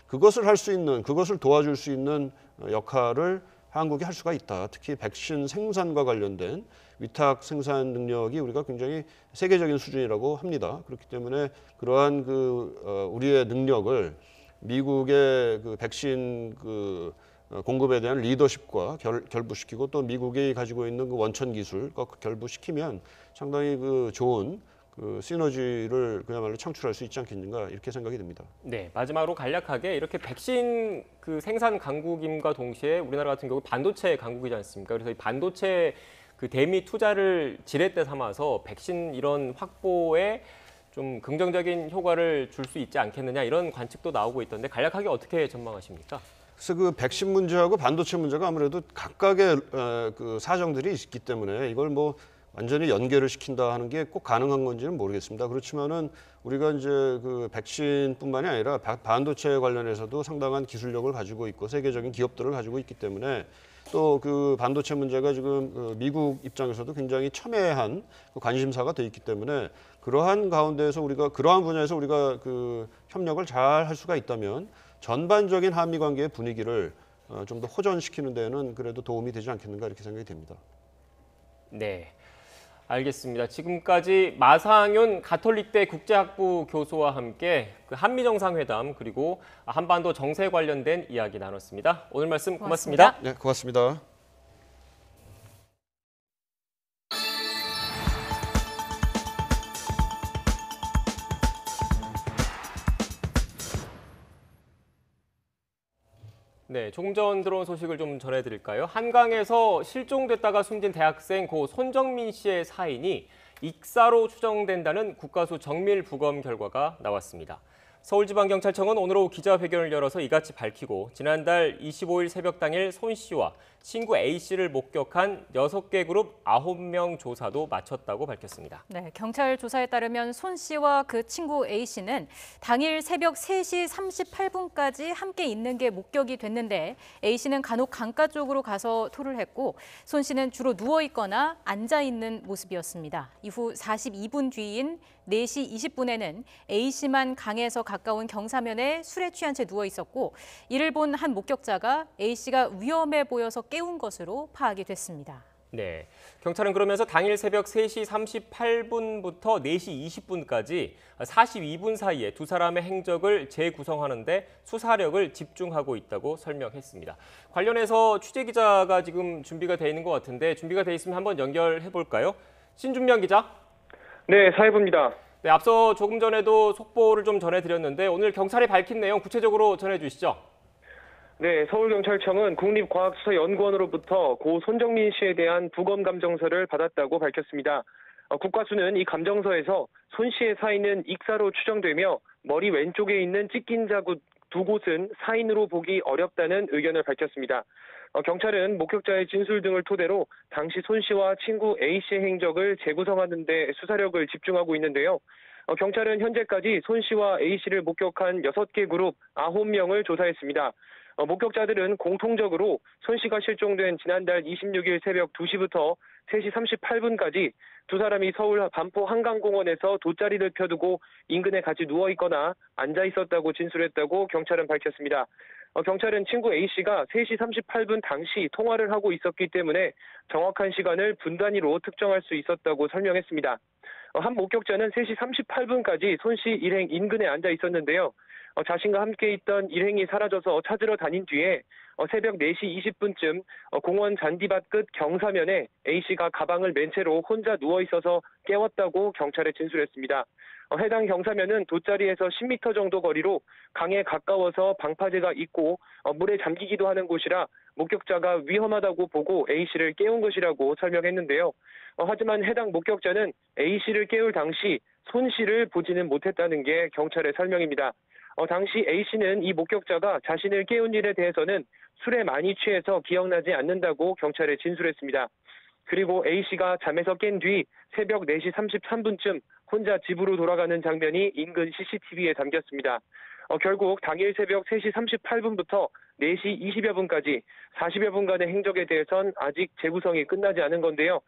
Speaker 21: 그것을 할 수 있는, 그것을 도와줄 수 있는 역할을 한국이 할 수가 있다. 특히 백신 생산과 관련된 위탁 생산 능력이 우리가 굉장히 세계적인 수준이라고 합니다. 그렇기 때문에 그러한 우리의 능력을 미국의 그 백신 공급에 대한 리더십과 결부시키고 또 미국이 가지고 있는 그 원천 기술과 결부시키면 상당히 좋은 시너지를 그야말로 창출할 수 있지 않겠는가 이렇게 생각이 듭니다.
Speaker 1: 네, 마지막으로 간략하게 이렇게 백신 생산 강국임과 동시에 우리나라 같은 경우 반도체 강국이지 않습니까? 그래서 이 반도체 대미 투자를 지렛대 삼아서 백신 이런 확보에 좀 긍정적인 효과를 줄 수 있지 않겠느냐 이런 관측도 나오고 있던데 간략하게 어떻게 전망하십니까?
Speaker 21: 그래서 그 백신 문제하고 반도체 문제가 아무래도 각각의 사정들이 있기 때문에 이걸 뭐 완전히 연계를 시킨다 하는 게 꼭 가능한 건지는 모르겠습니다. 그렇지만은 우리가 이제 그 백신뿐만이 아니라 반도체 관련해서도 상당한 기술력을 가지고 있고 세계적인 기업들을 가지고 있기 때문에 또 그 반도체 문제가 지금 미국 입장에서도 굉장히 첨예한 관심사가 돼 있기 때문에 그러한 가운데에서 그러한 분야에서 우리가 협력을 잘 할 수가 있다면 전반적인 한미 관계의 분위기를 좀 더 호전시키는 데는 그래도 도움이 되지 않겠는가 이렇게 생각이 됩니다.
Speaker 1: 네, 알겠습니다. 지금까지 마상윤 가톨릭대 국제학부 교수와 함께 한미 정상회담 그리고 한반도 정세 관련된 이야기 나눴습니다. 오늘 말씀 고맙습니다.
Speaker 21: 네, 고맙습니다.
Speaker 1: 네, 조금 전 들어온 소식을 좀 전해드릴까요? 한강에서 실종됐다가 숨진 대학생 고 손정민 씨의 사인이 익사로 추정된다는 국가수 정밀부검 결과가 나왔습니다. 서울지방경찰청은 오늘 오후 기자회견을 열어서 이같이 밝히고 지난달 25일 새벽 당일 손 씨와 친구 A 씨를 목격한 6개 그룹 9명 조사도 마쳤다고 밝혔습니다.
Speaker 2: 네, 경찰 조사에 따르면 손 씨와 그 친구 A 씨는 당일 새벽 3시 38분까지 함께 있는 게 목격이 됐는데 A 씨는 간혹 강가 쪽으로 가서 토를 했고 손 씨는 주로 누워 있거나 앉아 있는 모습이었습니다. 이후 42분 뒤인 4시 20분에는 A 씨만 강에서 가까운 경사면에 술에 취한 채 누워 있었고 이를 본 한 목격자가 A 씨가 위험해 보여서 깨운 것으로 파악이 됐습니다.
Speaker 1: 네, 경찰은 그러면서 당일 새벽 3시 38분부터 4시 20분까지 42분 사이에 두 사람의 행적을 재구성하는 데 수사력을 집중하고 있다고 설명했습니다. 관련해서 취재기자가 지금 준비가 돼 있는 것 같은데 준비가 돼 있으면 한번 연결해 볼까요? 신준명 기자.
Speaker 3: 네, 사회부입니다.
Speaker 1: 네, 앞서 조금 전에도 속보를 좀 전해드렸는데 오늘 경찰이 밝힌 내용 구체적으로 전해주시죠.
Speaker 3: 네, 서울경찰청은 국립과학수사연구원으로부터 고 손정민 씨에 대한 부검감정서를 받았다고 밝혔습니다. 국과수는 이 감정서에서 손 씨의 사인은 익사로 추정되며 머리 왼쪽에 있는 찢긴 자국 2곳은 사인으로 보기 어렵다는 의견을 밝혔습니다. 경찰은 목격자의 진술 등을 토대로 당시 손 씨와 친구 A 씨의 행적을 재구성하는 데 수사력을 집중하고 있는데요. 경찰은 현재까지 손 씨와 A 씨를 목격한 6개 그룹 9명을 조사했습니다. 목격자들은 공통적으로 손 씨가 실종된 지난달 26일 새벽 2시부터 3시 38분까지 두 사람이 서울 반포 한강공원에서 돗자리를 펴두고 인근에 같이 누워있거나 앉아 있었다고 진술했다고 경찰은 밝혔습니다. 경찰은 친구 A 씨가 3시 38분 당시 통화를 하고 있었기 때문에 정확한 시간을 분 단위로 특정할 수 있었다고 설명했습니다. 한 목격자는 3시 38분까지 손 씨 일행 인근에 앉아 있었는데요. 자신과 함께 있던 일행이 사라져서 찾으러 다닌 뒤에 새벽 4시 20분쯤 공원 잔디밭 끝 경사면에 A씨가 가방을 맨 채로 혼자 누워있어서 깨웠다고 경찰에 진술했습니다. 해당 경사면은 돗자리에서 10m 정도 거리로 강에 가까워서 방파제가 있고 물에 잠기기도 하는 곳이라 목격자가 위험하다고 보고 A씨를 깨운 것이라고 설명했는데요. 하지만 해당 목격자는 A씨를 깨울 당시 손 씨를 보지는 못했다는 게 경찰의 설명입니다. 당시 A씨는 이 목격자가 자신을 깨운 일에 대해서는 술에 많이 취해서 기억나지 않는다고 경찰에 진술했습니다. 그리고 A씨가 잠에서 깬 뒤 새벽 4시 33분쯤 혼자 집으로 돌아가는 장면이 인근 CCTV에 담겼습니다. 결국 당일 새벽 3시 38분부터 4시 20여 분까지 40여 분간의 행적에 대해선 아직 재구성이 끝나지 않은 건데요.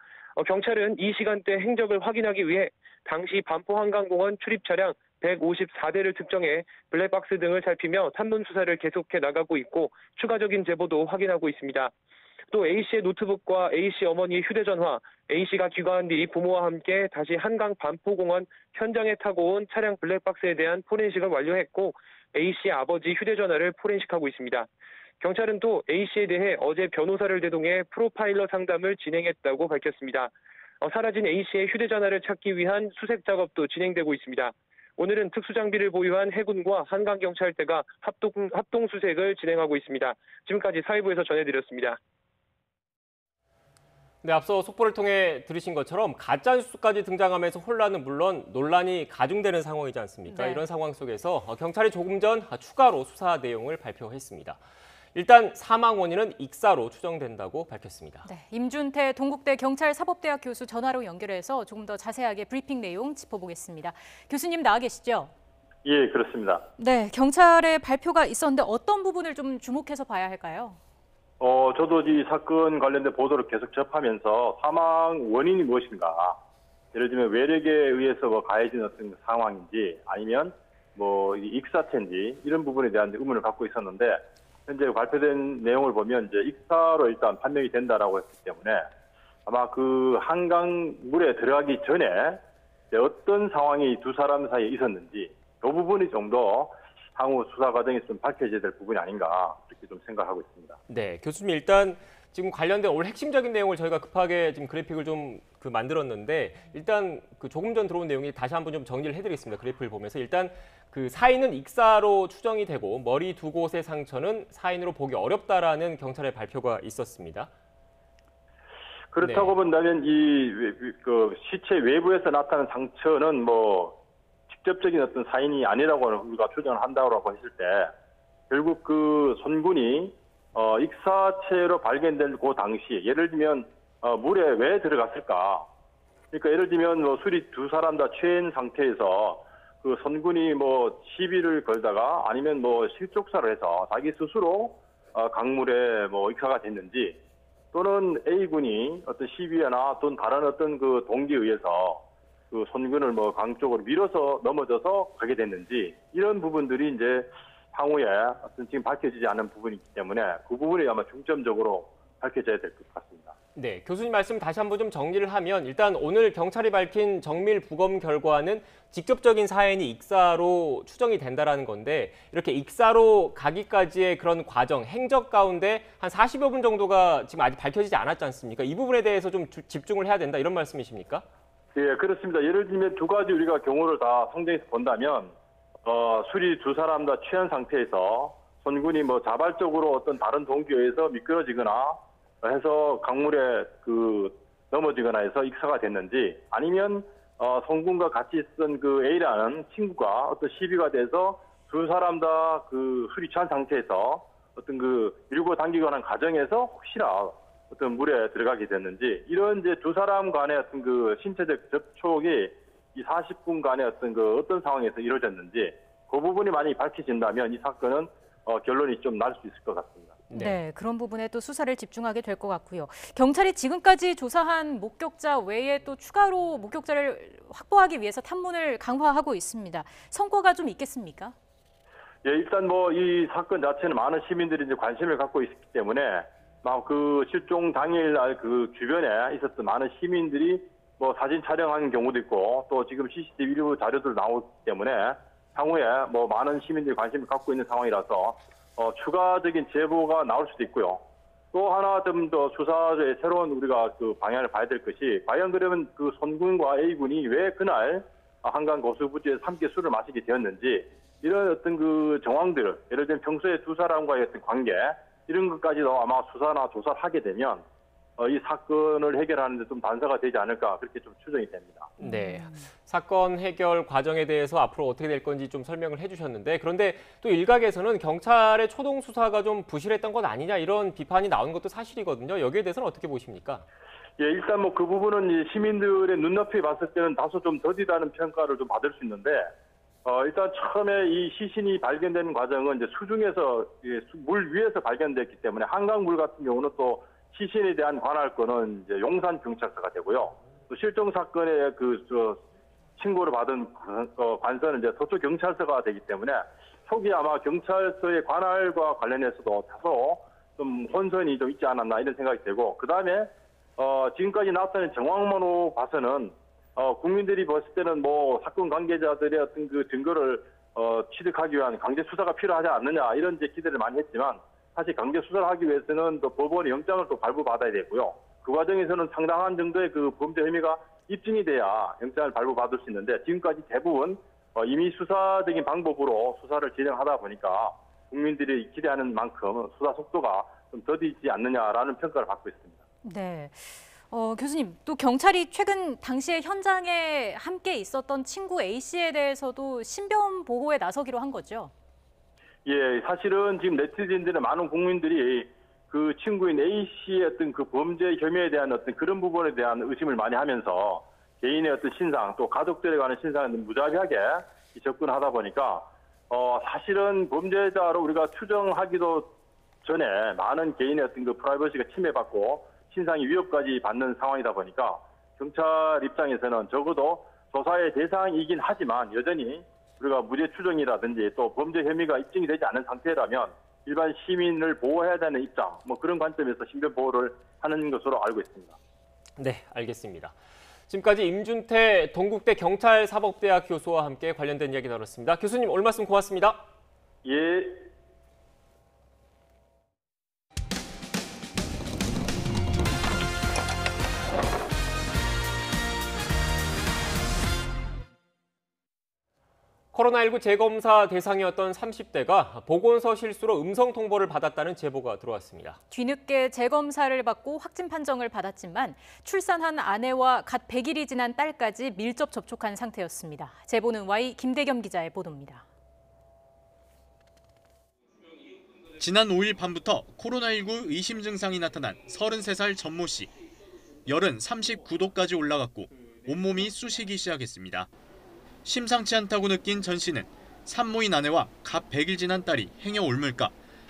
Speaker 3: 경찰은 이 시간대 행적을 확인하기 위해 당시 반포한강공원 출입 차량 154대를 특정해 블랙박스 등을 살피며 탐문 수사를 계속해 나가고 있고 추가적인 제보도 확인하고 있습니다. 또 A씨의 노트북과 A씨 어머니의 휴대전화, A씨가 귀가한 뒤 부모와 함께 다시 한강 반포공원 현장에 타고 온 차량 블랙박스에 대한 포렌식을 완료했고 A씨 아버지 휴대전화를 포렌식하고 있습니다. 경찰은 또 A씨에 대해 어제 변호사를 대동해 프로파일러 상담을 진행했다고 밝혔습니다. 사라진 A씨의 휴대전화를 찾기 위한 수색 작업도 진행되고 있습니다. 오늘은 특수장비를 보유한 해군과 한강경찰대가 합동 수색을 진행하고 있습니다. 지금까지 사회부에서 전해드렸습니다.
Speaker 1: 네, 앞서 속보를 통해 들으신 것처럼 가짜뉴스까지 등장하면서 혼란은 물론 논란이 가중되는 상황이지 않습니까?
Speaker 2: 네.
Speaker 1: 이런 상황 속에서 경찰이 조금 전 추가로 수사 내용을 발표했습니다. 일단 사망 원인은 익사로 추정된다고 밝혔습니다.
Speaker 2: 네, 임준태 동국대 경찰사법대학 교수 전화로 연결해서 조금 더 자세하게 브리핑 내용 짚어보겠습니다. 교수님 나와 계시죠?
Speaker 5: 예, 그렇습니다.
Speaker 2: 네, 경찰의 발표가 있었는데 어떤 부분을 좀 주목해서 봐야 할까요?
Speaker 5: 저도 이 사건 관련된 보도를 계속 접하면서 사망 원인이 무엇인가, 예를 들면 외력에 의해서 가해진 어떤 상황인지 아니면 익사체인지 이런 부분에 대한 의문을 갖고 있었는데 현재 발표된 내용을 보면 이제 익사로 일단 판명이 된다라고 했기 때문에 아마 그 한강 물에 들어가기 전에 어떤 상황이 두 사람 사이에 있었는지 그 부분이 좀 더 향후 수사 과정에서 좀 밝혀져야 될 부분이 아닌가 그렇게 좀 생각하고 있습니다.
Speaker 1: 네, 교수님 일단 지금 관련된 오늘 핵심적인 내용을 저희가 급하게 지금 그래픽을 좀 만들었는데 일단 그 조금 전 들어온 내용이 다시 한번 좀 정리를 해드리겠습니다. 그래픽을 보면서 일단 그 사인은 익사로 추정이 되고 머리 두 곳의 상처는 사인으로 보기 어렵다라는 경찰의 발표가 있었습니다.
Speaker 5: 그렇다고
Speaker 1: 네.
Speaker 5: 본다면 그 시체 외부에서 나타난 상처는 직접적인 어떤 사인이 아니라고 우리가 추정을 한다고 했을 때 결국 그 손군이 익사체로 발견된 그 당시 예를 들면 물에 왜 들어갔을까? 그러니까 예를 들면 술이 두 사람 다 취한 상태에서 그 손군이 시비를 걸다가 아니면 실족사를 해서 자기 스스로 강물에 익사가 됐는지 또는 A군이 어떤 시비나 또는 다른 어떤 그 동기에 의해서 그 손군을 강 쪽으로 밀어서 넘어져서 가게 됐는지 이런 부분들이 이제 향후에 어떤 지금 밝혀지지 않은 부분이기 때문에 그 부분이 아마 중점적으로 밝혀져야 될 것 같습니다.
Speaker 1: 네, 교수님 말씀 다시 한번 좀 정리를 하면 일단 오늘 경찰이 밝힌 정밀 부검 결과는 직접적인 사인이 익사로 추정이 된다라는 건데 이렇게 익사로 가기까지의 그런 과정, 행적 가운데 한 40여 분 정도가 지금 아직 밝혀지지 않았지 않습니까? 이 부분에 대해서 좀 집중을 해야 된다 이런 말씀이십니까?
Speaker 5: 예, 그렇습니다. 예를 들면 두 가지 우리가 경우를 다 성정해서 본다면 술이 두 사람 다 취한 상태에서 손군이 자발적으로 어떤 다른 동기에 의해서 미끄러지거나 해서 강물에 넘어지거나 해서 익사가 됐는지 아니면 손군과 같이 있었던 그 A라는 친구가 어떤 시비가 돼서 두 사람 다 그 술이 취한 상태에서 어떤 밀고 당기거나 하는 과정에서 혹시나 어떤 물에 들어가게 됐는지 이런 이제 두 사람 간의 어떤 신체적 접촉이 이 40분간의 어떤 상황에서 이루어졌는지 그 부분이 많이 밝혀진다면 이 사건은 결론이 좀 날 수 있을 것 같습니다.
Speaker 2: 네, 그런 부분에 또 수사를 집중하게 될 것 같고요. 경찰이 지금까지 조사한 목격자 외에 또 추가로 목격자를 확보하기 위해서 탐문을 강화하고 있습니다. 성과가 좀 있겠습니까?
Speaker 5: 예, 일단 이 사건 자체는 많은 시민들이 이제 관심을 갖고 있기 때문에 그 실종 당일 날 그 주변에 있었던 많은 시민들이 사진 촬영하는 경우도 있고 또 지금 CCTV 일부 자료들 나오기 때문에 향후에 많은 시민들이 관심을 갖고 있는 상황이라서 추가적인 제보가 나올 수도 있고요. 또 하나 좀 더 수사의 새로운 우리가 그 방향을 봐야 될 것이 과연 그러면 그 손군과 A군이 왜 그날 한강 고수부지에서 함께 술을 마시게 되었는지 이런 어떤 그 정황들 예를 들면 평소에 두 사람과의 어떤 관계 이런 것까지도 아마 수사나 조사를 하게 되면 이 사건을 해결하는 데 좀 단서가 되지 않을까 그렇게 좀 추정이 됩니다.
Speaker 1: 네, 사건 해결 과정에 대해서 앞으로 어떻게 될 건지 좀 설명을 해주셨는데 그런데 또 일각에서는 경찰의 초동 수사가 좀 부실했던 것 아니냐 이런 비판이 나오는 것도 사실이거든요. 여기에 대해서는 어떻게 보십니까?
Speaker 5: 예, 일단 그 부분은 시민들의 눈높이에 봤을 때는 다소 좀 더디다는 평가를 좀 받을 수 있는데 일단 처음에 이 시신이 발견된 과정은 이제 수중에서 물 위에서 발견됐기 때문에 한강물 같은 경우는 또 시신에 대한 관할권은 이제 용산 경찰서가 되고요. 또 실종 사건의 신고를 받은 관서는 이제 서초 경찰서가 되기 때문에 초기 아마 경찰서의 관할과 관련해서도 다소 좀 혼선이 좀 있지 않았나 이런 생각이 되고, 그 다음에 지금까지 나타낸 정황만으로 봐서는 국민들이 봤을 때는 뭐 사건 관계자들의 어떤 그 증거를 취득하기 위한 강제 수사가 필요하지 않느냐 이런 이제 기대를 많이 했지만, 사실 강제 수사를 하기 위해서는 또 법원의 영장을 또 발부받아야 되고요. 그 과정에서는 상당한 정도의 그 범죄 혐의가 입증이 돼야 영장을 발부받을 수 있는데, 지금까지 대부분 임의 수사적인 방법으로 수사를 진행하다 보니까 국민들이 기대하는 만큼 수사 속도가 좀 더디지 않느냐라는 평가를 받고 있습니다.
Speaker 2: 네. 교수님, 또 경찰이 최근 당시에 현장에 함께 있었던 친구 A씨에 대해서도 신변 보호에 나서기로 한 거죠?
Speaker 5: 예, 사실은 지금 네티즌들의 많은 국민들이 그 친구인 A씨의 어떤 그 범죄 혐의에 대한 어떤 그런 부분에 대한 의심을 많이 하면서 개인의 어떤 신상, 또 가족들에 관한 신상에 무자비하게 접근하다 보니까 사실은 범죄자로 우리가 추정하기도 전에 많은 개인의 어떤 그 프라이버시가 침해받고 신상이 위협까지 받는 상황이다 보니까 경찰 입장에서는 적어도 조사의 대상이긴 하지만 여전히 우리가 무죄 추정이라든지 또 범죄 혐의가 입증이 되지 않은 상태라면 일반 시민을 보호해야 되는 입장, 뭐 그런 관점에서 신변 보호를 하는 것으로 알고 있습니다.
Speaker 1: 네, 알겠습니다. 지금까지 임준태 동국대 경찰사법대학 교수와 함께 관련된 이야기 나눴습니다. 교수님, 오늘 말씀 고맙습니다.
Speaker 5: 예.
Speaker 1: 코로나19 재검사 대상이었던 30대가 보건소 실수로 음성 통보를 받았다는 제보가 들어왔습니다.
Speaker 2: 뒤늦게 재검사를 받고 확진 판정을 받았지만 출산한 아내와 갓 100일이 지난 딸까지 밀접 접촉한 상태였습니다. 제보는 Y 김대겸 기자의 보도입니다.
Speaker 6: 지난 5일 밤부터 코로나19 의심 증상이 나타난 33살 전모 씨. 열은 39도까지 올라갔고 온몸이 쑤시기 시작했습니다. 심상치 않다고 느낀 전 씨는 산모인 아내와 갓 100일 지난 딸이 행여 옮을까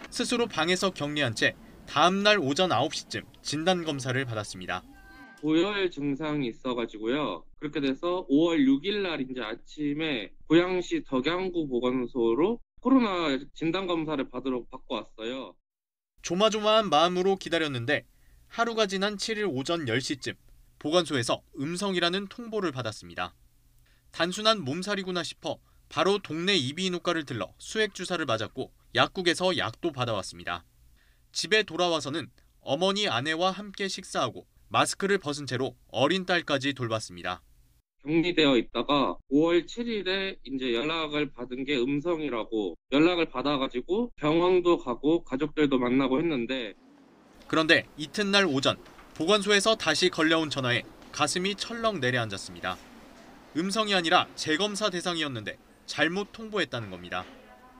Speaker 6: 스스로 방에서 격리한 채 다음 날 오전 9시쯤 진단검사를 받았습니다.
Speaker 22: 고열 증상이 있어가지고요. 그렇게 돼서 5월 6일 날 이제 아침에 고양시 덕양구 보건소로 코로나 진단검사를 받고 왔어요.
Speaker 6: 조마조마한 마음으로 기다렸는데 하루가 지난 7일 오전 10시쯤 보건소에서 음성이라는 통보를 받았습니다. 단순한 몸살이구나 싶어 바로 동네 이비인후과를 들러 수액주사를 맞았고 약국에서 약도 받아왔습니다. 집에 돌아와서는 어머니 아내와 함께 식사하고 마스크를 벗은 채로 어린 딸까지 돌봤습니다.
Speaker 22: 격리되어 있다가 5월 7일에 이제 연락을 받은 게 음성이라고 연락을 받아가지고 병원도 가고 가족들도 만나고 했는데,
Speaker 6: 그런데 이튿날 오전 보건소에서 다시 걸려온 전화에 가슴이 철렁 내려앉았습니다. 음성이 아니라 재검사 대상이었는데 잘못 통보했다는 겁니다.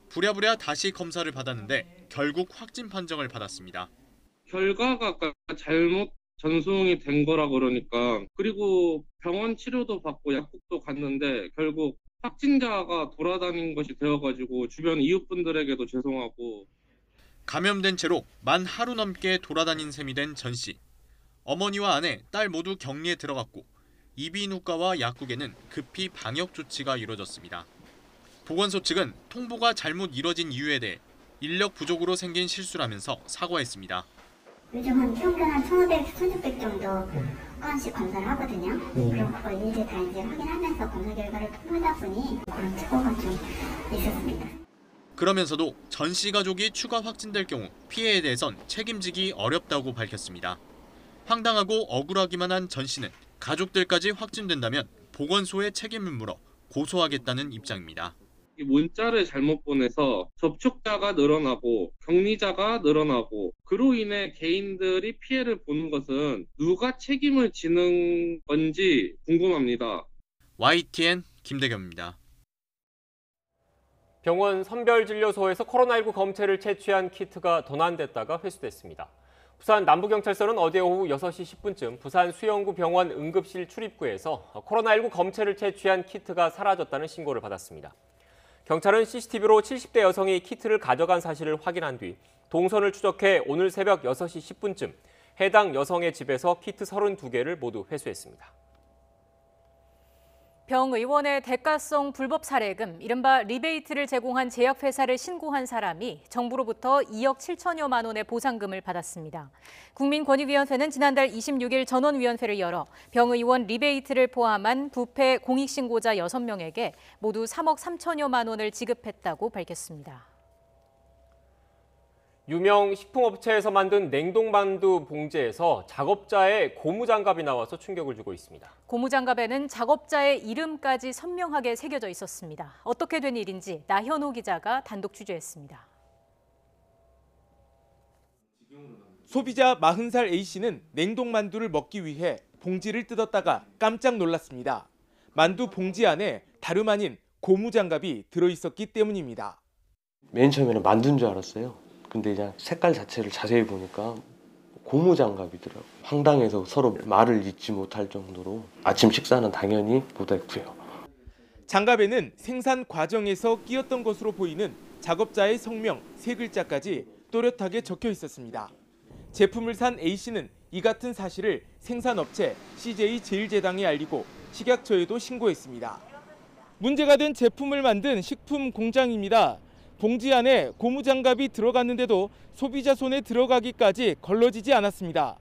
Speaker 6: 부랴부랴 다시 검사를 받았는데 결국 확진 판정을 받았습니다.
Speaker 22: 결과가 잘못 전송이 된 거라 그러니까, 그리고 병원 치료도 받고 약국도 갔는데 결국 확진자가 돌아다닌 것이 되어가지고 주변 이웃분들에게도 죄송하고.
Speaker 6: 감염된 채로 만 하루 넘게 돌아다닌 셈이 된 전 씨. 어머니와 아내, 딸 모두 격리에 들어갔고 이비인후과와 약국에는 급히 방역 조치가 이루어졌습니다. 보건소 측은 통보가 잘못 이뤄진 이유에 대해 인력 부족으로 생긴 실수라면서 사과했습니다.
Speaker 23: 요즘 평균 한 1,500, 1,600 정도 건씩 검사를 하거든요. 그럼 그걸 이제 다 확인하면서 검사 결과를 통보하다 보니 그런 착오가 좀 있었습니다.
Speaker 6: 그러면서도 전 씨 가족이 추가 확진될 경우 피해에 대해선 책임지기 어렵다고 밝혔습니다. 황당하고 억울하기만 한 전 씨는 가족들까지 확진된다면 보건소에 책임을 물어 고소하겠다는 입장입니다.
Speaker 22: 문자를 잘못 보내서 접촉자가 늘어나고 격리자가 늘어나고 그로 인해 개인들이 피해를 보는 것은 누가 책임을 지는 건지 궁금합니다.
Speaker 6: YTN 김대겸입니다.
Speaker 1: 병원 선별진료소에서 코로나19 검체를 채취한 키트가 도난됐다가 회수됐습니다. 부산 남부경찰서는 어제 오후 6시 10분쯤 부산 수영구 병원 응급실 출입구에서 코로나19 검체를 채취한 키트가 사라졌다는 신고를 받았습니다. 경찰은 CCTV로 70대 여성이 키트를 가져간 사실을 확인한 뒤 동선을 추적해 오늘 새벽 6시 10분쯤 해당 여성의 집에서 키트 32개를 모두 회수했습니다.
Speaker 2: 병 의원의 대가성 불법 사례금, 이른바 리베이트를 제공한 제약회사를 신고한 사람이 정부로부터 2억 7천여만 원의 보상금을 받았습니다. 국민권익위원회는 지난달 26일 전원위원회를 열어 병 의원 리베이트를 포함한 부패 공익신고자 6명에게 모두 3억 3천여만 원을 지급했다고 밝혔습니다. 유명 식품업체에서 만든 냉동만두 봉지에서 작업자의 고무장갑이 나와서 충격을 주고 있습니다. 고무장갑에는 작업자의 이름까지 선명하게 새겨져 있었습니다. 어떻게 된 일인지 나현호 기자가 단독 취재했습니다.
Speaker 4: 소비자 40살 A씨는 냉동만두를 먹기 위해 봉지를 뜯었다가 깜짝 놀랐습니다. 만두 봉지 안에 다름 아닌 고무장갑이 들어있었기 때문입니다.
Speaker 7: 맨 처음에는 만두인 줄 알았어요. 근데 이제 색깔 자체를 자세히 보니까 고무장갑이더라고요. 황당해서 서로 말을 잇지 못할 정도로 아침 식사는 당연히 못했고요.
Speaker 4: 장갑에는 생산 과정에서 끼었던 것으로 보이는 작업자의 성명 3글자까지 또렷하게 적혀 있었습니다. 제품을 산 A씨는 이 같은 사실을 생산업체 CJ제일제당에 알리고 식약처에도 신고했습니다. 문제가 된 제품을 만든 식품 공장입니다. 봉지 안에 고무장갑이 들어갔는데도 소비자 손에 들어가기까지 걸러지지 않았습니다.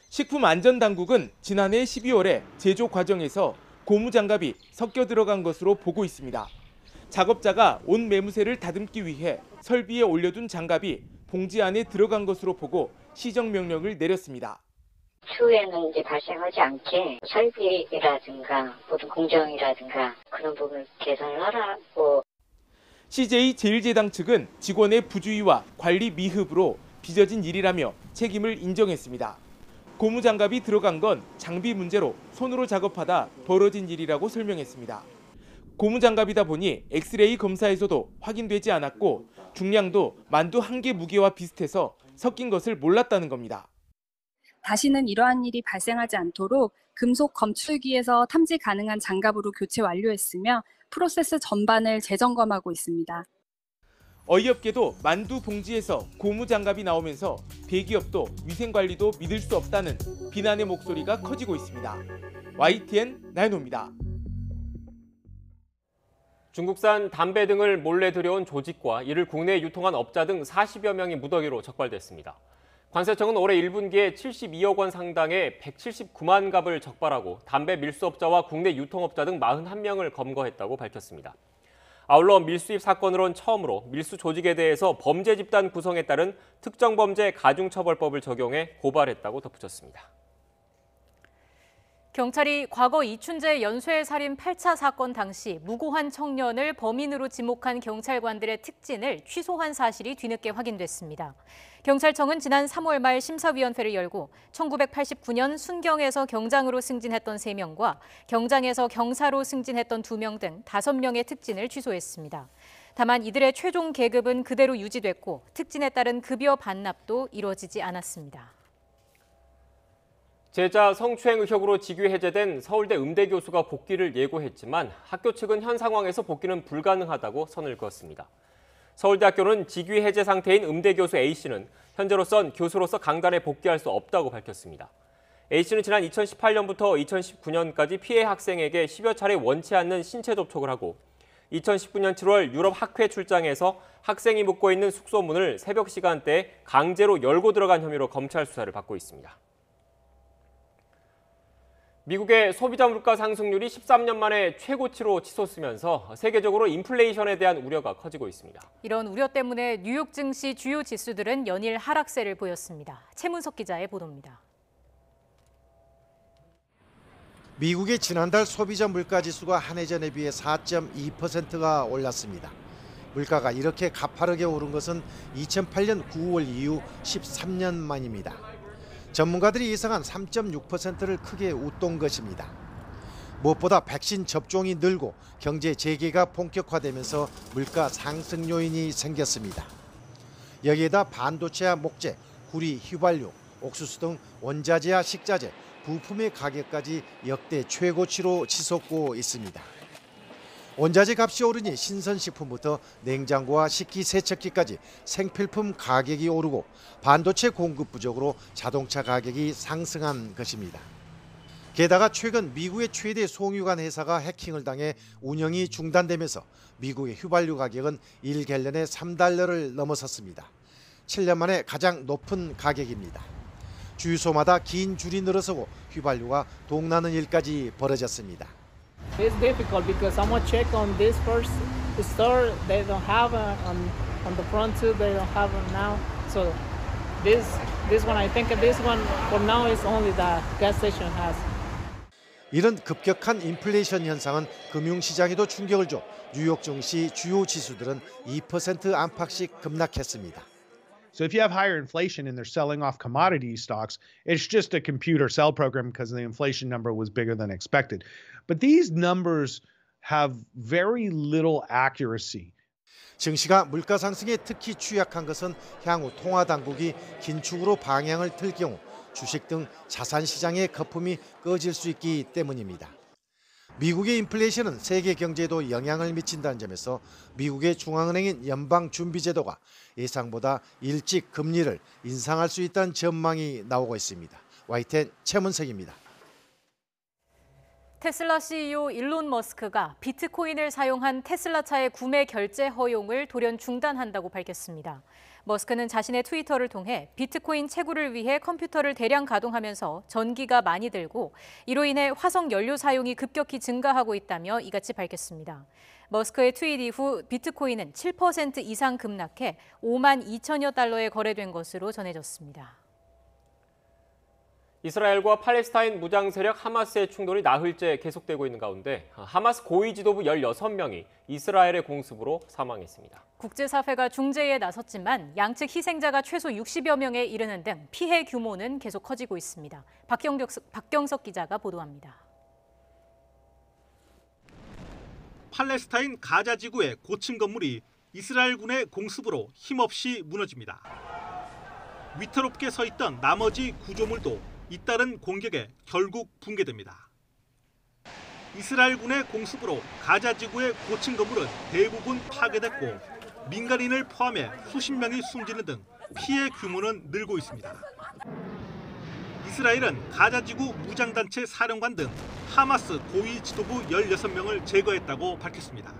Speaker 4: 식품안전당국은 지난해 12월에 제조 과정에서 고무장갑이 섞여 들어간 것으로 보고 있습니다. 작업자가 온 매무새를 다듬기 위해 설비에 올려둔 장갑이 봉지 안에 들어간 것으로 보고 시정명령을 내렸습니다.
Speaker 8: 추후에는 이제 발생하지 않게 설비라든가 모든 공정이라든가 그런 부분을 개선을 하라고.
Speaker 4: CJ제일제당 측은 직원의 부주의와 관리 미흡으로 빚어진 일이라며 책임을 인정했습니다. 고무장갑이 들어간 건 장비 문제로 손으로 작업하다 벌어진 일이라고 설명했습니다. 고무장갑이다 보니 엑스레이 검사에서도 확인되지 않았고 중량도 만두 1개 무게와 비슷해서 섞인 것을 몰랐다는 겁니다.
Speaker 24: 다시는 이러한 일이 발생하지 않도록 금속 검출기에서 탐지 가능한 장갑으로 교체 완료했으며 프로세스 전반을 재점검하고 있습니다.
Speaker 4: 어이없게도 만두 봉지에서 고무장갑이 나오면서 대기업도 위생관리도 믿을 수 없다는 비난의 목소리가 커지고 있습니다. YTN 나현호입니다.
Speaker 1: 중국산 담배 등을 몰래 들여온 조직과 이를 국내에 유통한 업자 등 40여 명이 무더기로 적발됐습니다. 관세청은 올해 1분기에 72억 원 상당의 179만 갑을 적발하고 담배 밀수업자와 국내 유통업자 등 41명을 검거했다고 밝혔습니다. 아울러 밀수입 사건으론 처음으로 밀수 조직에 대해서 범죄 집단 구성에 따른 특정범죄 가중처벌법을 적용해 고발했다고 덧붙였습니다. 경찰이 과거 이춘재 연쇄살인 8차 사건 당시 무고한 청년을 범인으로 지목한 경찰관들의 특진을 취소한 사실이 뒤늦게 확인됐습니다. 경찰청은 지난 3월 말 심사위원회를 열고 1989년 순경에서 경장으로 승진했던 3명과 경장에서 경사로 승진했던 2명 등 5명의 특진을 취소했습니다. 다만 이들의 최종 계급은 그대로 유지됐고 특진에 따른 급여 반납도 이루어지지 않았습니다. 제자 성추행 의혹으로 직위 해제된 서울대 음대 교수가 복귀를 예고했지만 학교 측은 현 상황에서 복귀는 불가능하다고 선을 그었습니다. 서울대학교는 직위 해제 상태인 음대 교수 A씨는 현재로선 교수로서 강단에 복귀할 수 없다고 밝혔습니다. A씨는 지난 2018년부터 2019년까지 피해 학생에게 10여 차례 원치 않는 신체 접촉을 하고 2019년 7월 유럽 학회 출장에서 학생이 묵고 있는 숙소 문을 새벽 시간대에 강제로 열고 들어간 혐의로 검찰 수사를 받고 있습니다. 미국의 소비자 물가 상승률이 13년 만에 최고치로 치솟으면서 세계적으로 인플레이션에 대한 우려가 커지고 있습니다. 이런 우려 때문에 뉴욕 증시 주요 지수들은 연일 하락세를 보였습니다. 최문석 기자의 보도입니다.
Speaker 25: 미국의 지난달 소비자 물가 지수가 한 해 전에 비해 4.2%가 올랐습니다. 물가가 이렇게 가파르게 오른 것은 2008년 9월 이후 13년 만입니다. 전문가들이 예상한 3.6%를 크게 웃돈 것입니다. 무엇보다 백신 접종이 늘고 경제 재개가 본격화되면서 물가 상승 요인이 생겼습니다. 여기에다 반도체와 목재, 구리, 휘발유, 옥수수 등 원자재와 식자재, 부품의 가격까지 역대 최고치로 치솟고 있습니다. 원자재 값이 오르니 신선식품부터 냉장고와 식기세척기까지 생필품 가격이 오르고 반도체 공급 부족으로 자동차 가격이 상승한 것입니다. 게다가 최근 미국의 최대 송유관 회사가 해킹을 당해 운영이 중단되면서 미국의 휘발유 가격은 1갤런에 $3를 넘어섰습니다. 7년 만에 가장 높은 가격입니다. 주유소마다 긴 줄이 늘어서고 휘발유가 동나는 일까지 벌어졌습니다.
Speaker 9: It's difficult because someone check on this first store, they don't have on the front too, they don't have it now. So this one, I think this one for now is only the gas station has.
Speaker 25: 이런 급격한 인플레이션 현상은 금융시장에도 충격을 줘 뉴욕 증시 주요 지수들은 2% 안팎씩 급락했습니다.
Speaker 10: So if you have higher inflation and they're selling off commodity stocks, it's just a computer sell program because the inflation number was bigger than expected. But these numbers have very little accuracy.
Speaker 25: 증시가 물가 상승에 특히 취약한 것은 향후 통화 당국이 긴축으로 방향을 틀 경우 주식 등 자산 시장의 거품이 꺼질 수 있기 때문입니다. 미국의 인플레이션은 세계 경제에도 영향을 미친다는 점에서 미국의 중앙은행인 연방준비제도가 예상보다 일찍 금리를 인상할 수 있다는 전망이 나오고 있습니다. YTN 최문석입니다.
Speaker 2: 테슬라 CEO 일론 머스크가 비트코인을 사용한 테슬라 차의 구매 결제 허용을 돌연 중단한다고 밝혔습니다. 머스크는 자신의 트위터를 통해 비트코인 채굴을 위해 컴퓨터를 대량 가동하면서 전기가 많이 들고 이로 인해 화석 연료 사용이 급격히 증가하고 있다며 이같이 밝혔습니다. 머스크의 트윗 이후 비트코인은 7% 이상 급락해 5만 2천여 달러에 거래된 것으로 전해졌습니다.
Speaker 1: 이스라엘과 팔레스타인 무장 세력 하마스의 충돌이 나흘째 계속되고 있는 가운데 하마스 고위 지도부 16명이 이스라엘의 공습으로 사망했습니다.
Speaker 2: 국제사회가 중재에 나섰지만 양측 희생자가 최소 60여 명에 이르는 등 피해 규모는 계속 커지고 있습니다. 박경석 기자가 보도합니다.
Speaker 11: 팔레스타인 가자 지구의 고층 건물이 이스라엘군의 공습으로 힘없이 무너집니다. 위태롭게 서 있던 나머지 구조물도 잇따른 공격에 결국 붕괴됩니다. 이스라엘군의 공습으로 가자 지구의 고층 건물은 대부분 파괴됐고 민간인을 포함해 수십 명이 숨지는 등 피해 규모는 늘고 있습니다. 이스라엘은 가자 지구 무장단체 사령관 등 하마스 고위 지도부 16명을 제거했다고 밝혔습니다.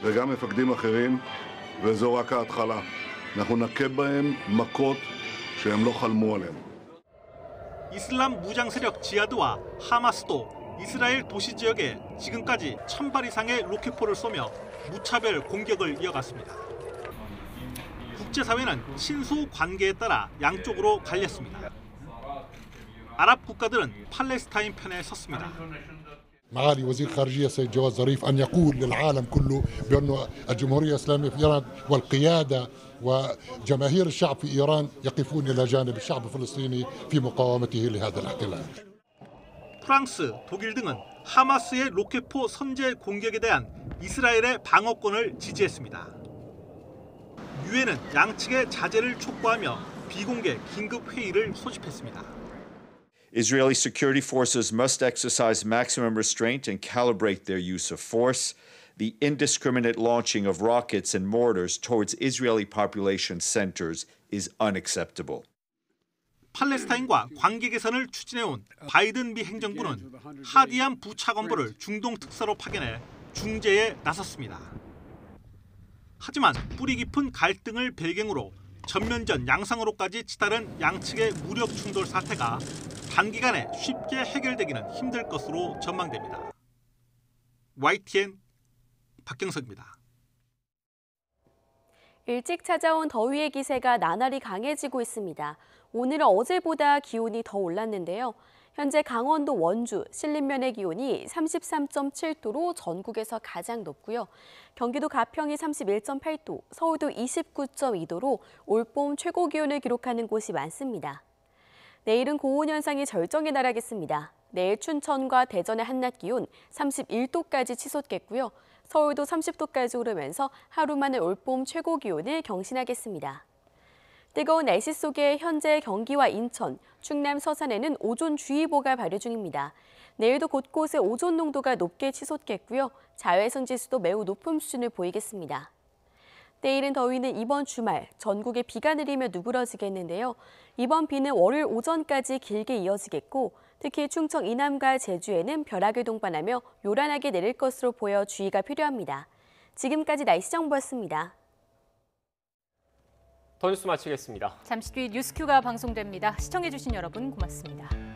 Speaker 12: וגם מפקדים אחרים, וזו רק ההתחלה. אנחנו נכה בהם מכות שהם לא חלמו עליהם.
Speaker 11: 이슬람 무장 세력 지하드와 하마스도 이스라엘 도시 지역에 지금까지 1000발 이상의 로켓포를 쏘며 무차별 공격을 이어갔습니다. 국제사회는 친소 관계에 따라 양쪽으로 갈렸습니다. 아랍 국가들은 팔레스타인 편에 섰습니다.
Speaker 13: معالي وزير الخارجية السيد جواد ظريف أن يقول للعالم كله بأن الجمهورية الإسلامية في إيران والقيادة وجماهير الشعب في إيران يقفون إلى جانب الشعب الفلسطيني في مقاومته لهذا الاحتلال.
Speaker 11: 프랑스, 독일 등은 하마스의 로켓포 선제 공격에 대한 이스라엘의 방어권을 지지했습니다. 유엔은 양측의 자제를 촉구하며 비공개 긴급 회의를 소집했습니다.
Speaker 26: Israeli security forces must exercise maximum restraint and calibrate their use of force. The indiscriminate launching of rockets and mortars towards Israeli population centers is unacceptable.
Speaker 11: 팔레스타인과 관계 개선을 추진해온 바이든 미 행정부는 하디안 부차관보를 중동 특사로 파견해 중재에 나섰습니다. 하지만 뿌리 깊은 갈등을 배경으로 전면전 양상으로까지 치달은 양측의 무력 충돌 사태가 단기간에 쉽게 해결되기는 힘들 것으로 전망됩니다. YTN 박경석입니다.
Speaker 27: 일찍 찾아온 더위의 기세가 나날이 강해지고 있습니다. 오늘은 어제보다 기온이 더 올랐는데요. 현재 강원도 원주, 신림면의 기온이 33.7도로 전국에서 가장 높고요. 경기도 가평이 31.8도, 서울도 29.2도로 올봄 최고 기온을 기록하는 곳이 많습니다. 내일은 고온 현상이 절정에 달하겠습니다. 내일 춘천과 대전의 한낮 기온 31도까지 치솟겠고요. 서울도 30도까지 오르면서 하루 만에 올봄 최고 기온을 경신하겠습니다. 뜨거운 날씨 속에 현재 경기와 인천, 충남 서산에는 오존주의보가 발효 중입니다. 내일도 곳곳에 오존 농도가 높게 치솟겠고요. 자외선 지수도 매우 높은 수준을 보이겠습니다. 때이른 더위는 이번 주말 전국에 비가 내리며 누그러지겠는데요. 이번 비는 월요일 오전까지 길게 이어지겠고 특히 충청 이남과 제주에는 벼락을 동반하며 요란하게 내릴 것으로 보여 주의가 필요합니다. 지금까지 날씨 정보였습니다.
Speaker 1: 더 뉴스 마치겠습니다.
Speaker 2: 잠시 뒤 뉴스큐가 방송됩니다. 시청해주신 여러분 고맙습니다.